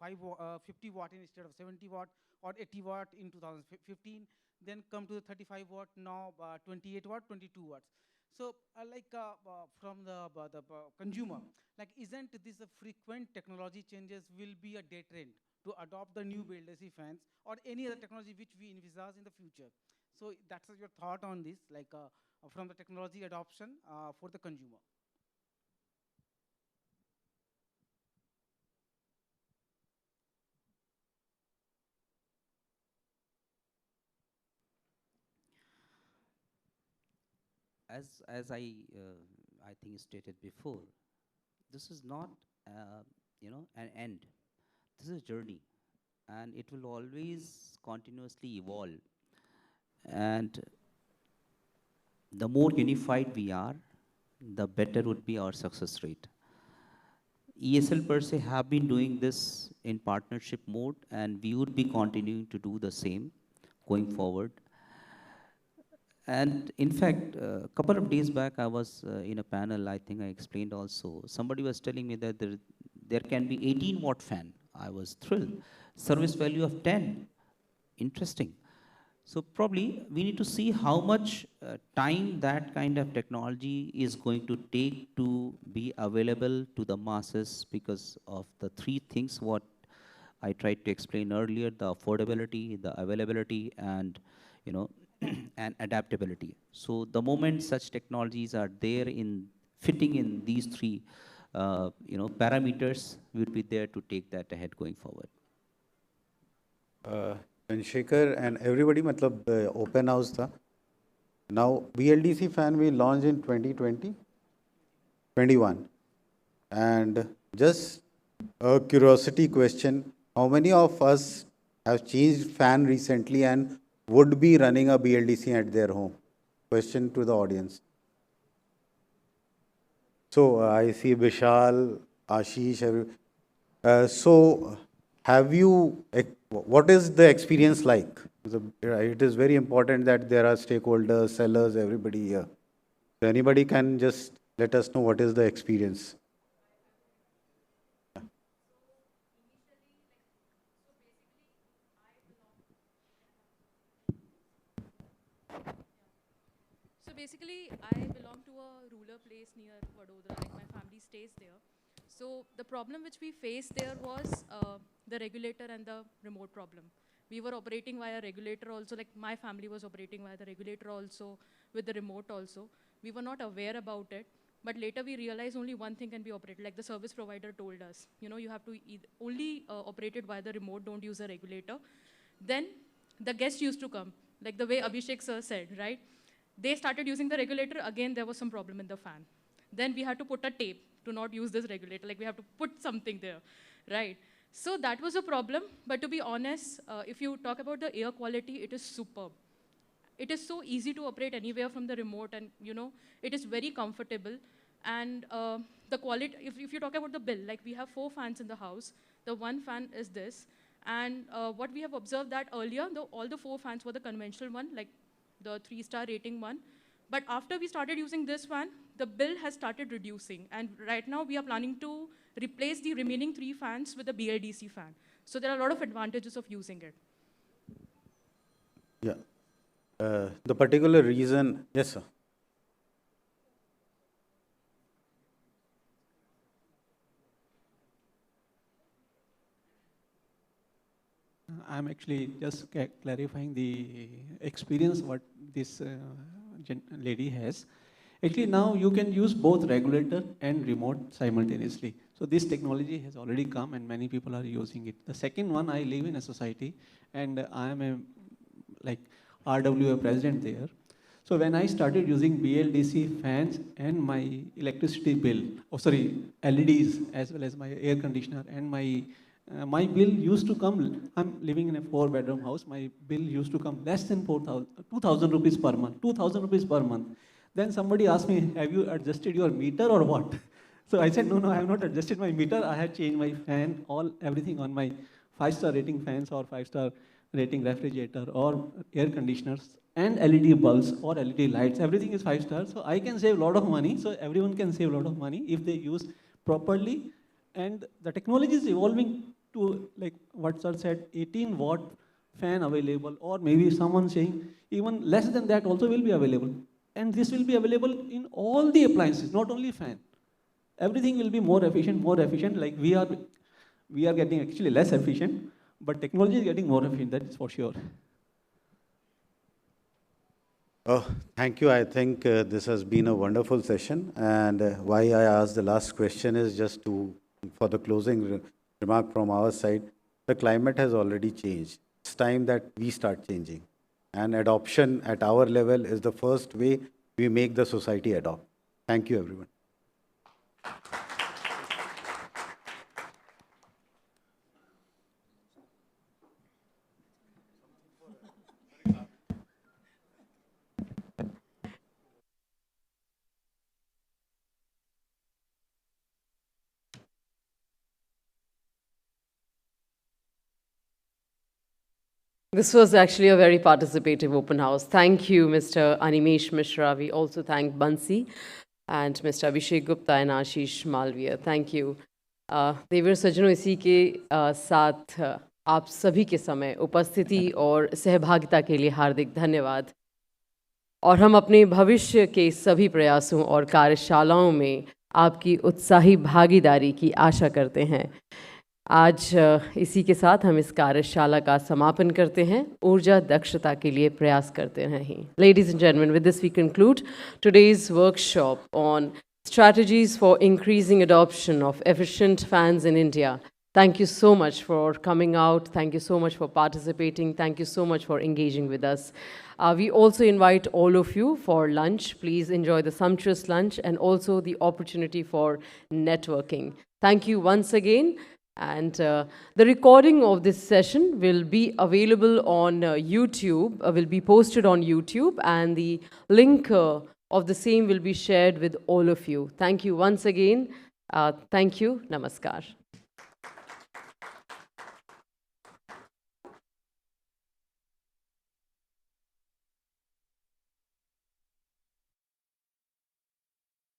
50 watt instead of 70 watt or 80 watt in 2015, then come to the 35 watt, now 28 watt, 22 watts. So from the consumer, like isn't this a frequent technology changes will be a day trend to adopt the new BLDC fans or any other technology which we envisage in the future? So that's your thought on this, from the technology adoption for the consumer. As I think stated before, this is not an end. This is a journey, and it will always continuously evolve. And the more unified we are, the better would be our success rate. ESL per se have been doing this in partnership mode, and we would be continuing to do the same going forward. And in fact, a couple of days back, I was in a panel, I think I explained also. Somebody was telling me that there can be 18 watt fan. I was thrilled. Service value of 10. Interesting. So probably we need to see how much time that kind of technology is going to take to be available to the masses, because of the three things what I tried to explain earlier: the affordability, the availability, and and adaptability. So the moment such technologies are there in fitting in these three parameters, we will be there to take that ahead going forward. Shaker and everybody, open house tha. Now BLDC fan we launched in 2020, 21, and just a curiosity question: how many of us have changed fan recently and would be running a BLDC at their home? Question to the audience. So I see Vishal, Ashish. So have you? What is the experience like? It is very important that there are stakeholders, sellers, everybody here. So anybody can just let us know what is the experience. So basically, I belong to a rural place near Vadodara, like my family stays there. So the problem which we faced there was the regulator and the remote problem. We were operating via regulator also, like my family was operating via the regulator also, with the remote also. We were not aware about it, but later we realized only one thing can be operated, like the service provider told us. You have to only operate it via the remote, don't use a regulator. Then the guests used to come, like the way Abhishek sir said, right? They started using the regulator, again there was some problem in the fan. Then we had to put a tape to not use this regulator, like we have to put something there, right? So that was a problem, but to be honest, if you talk about the air quality, it is superb. It is so easy to operate anywhere from the remote, and it is very comfortable. And the quality, if you talk about the bill, like we have 4 fans in the house, the one fan is this. And what we have observed that earlier, all the 4 fans were the conventional one, like the 3-star rating one. But after we started using this fan, the bill has started reducing. And right now we are planning to replace the remaining 3 fans with a BLDC fan. So there are a lot of advantages of using it. Yeah. The particular reason, yes, sir. I'm actually just clarifying the experience what this lady has. Actually, now you can use both regulator and remote simultaneously. So this technology has already come and many people are using it. The second one, I live in a society and I am a RWA president there. So when I started using BLDC fans and my electricity bill, LEDs as well as my air conditioner and my bill used to come, I'm living in a 4-bedroom house, my bill used to come less than 2,000 rupees per month, 2,000 rupees per month. Then somebody asked me, have you adjusted your meter or what? So I said, no, I have not adjusted my meter. I have changed my fan, everything on my 5-star rating fans or 5-star rating refrigerator or air conditioners and LED bulbs or LED lights. Everything is 5 stars. So I can save a lot of money. So everyone can save a lot of money if they use properly. And the technology is evolving to, like what sir said, 18-watt fan available, or maybe someone saying even less than that also will be available. And this will be available in all the appliances, not only fan. Everything will be more efficient, like we are getting actually less efficient, but technology is getting more efficient, that is for sure. Oh, thank you. I think this has been a wonderful session. And why I asked the last question is just for the closing remark from our side. The climate has already changed. It's time that we start changing. And adoption at our level is the first way we make the society adopt. Thank you, everyone. This was actually a very participative open house. Thank you, Mr. Animesh Mishra. We also thank Bansi and Mr. Abhishek Gupta and Ashish Malviya. Thank you. देवर सज्जनों, इसी के साथ आप सभी के समय उपस्थिति और सहभागिता के लिए हार्दिक धन्यवाद। और हम अपने भविष्य के सभी प्रयासों और कार्यशालाओं में आपकी उत्साही भागीदारी की आशा करते हैं। आज इसी के साथ हम इस कार्यशाला का समापन करते हैं। ऊर्जा दक्षता के लिए प्रयास करते रहें। Ladies and gentlemen, with this we conclude today's workshop on strategies for increasing adoption of efficient fans in India. Thank you so much for coming out. Thank you so much for participating. Thank you so much for engaging with us. We also invite all of you for lunch. Please enjoy the sumptuous lunch and also the opportunity for networking. Thank you once again. And the recording of this session will be available on YouTube, will be posted on YouTube, and the link of the same will be shared with all of you. Thank you once again. Thank you. Namaskar.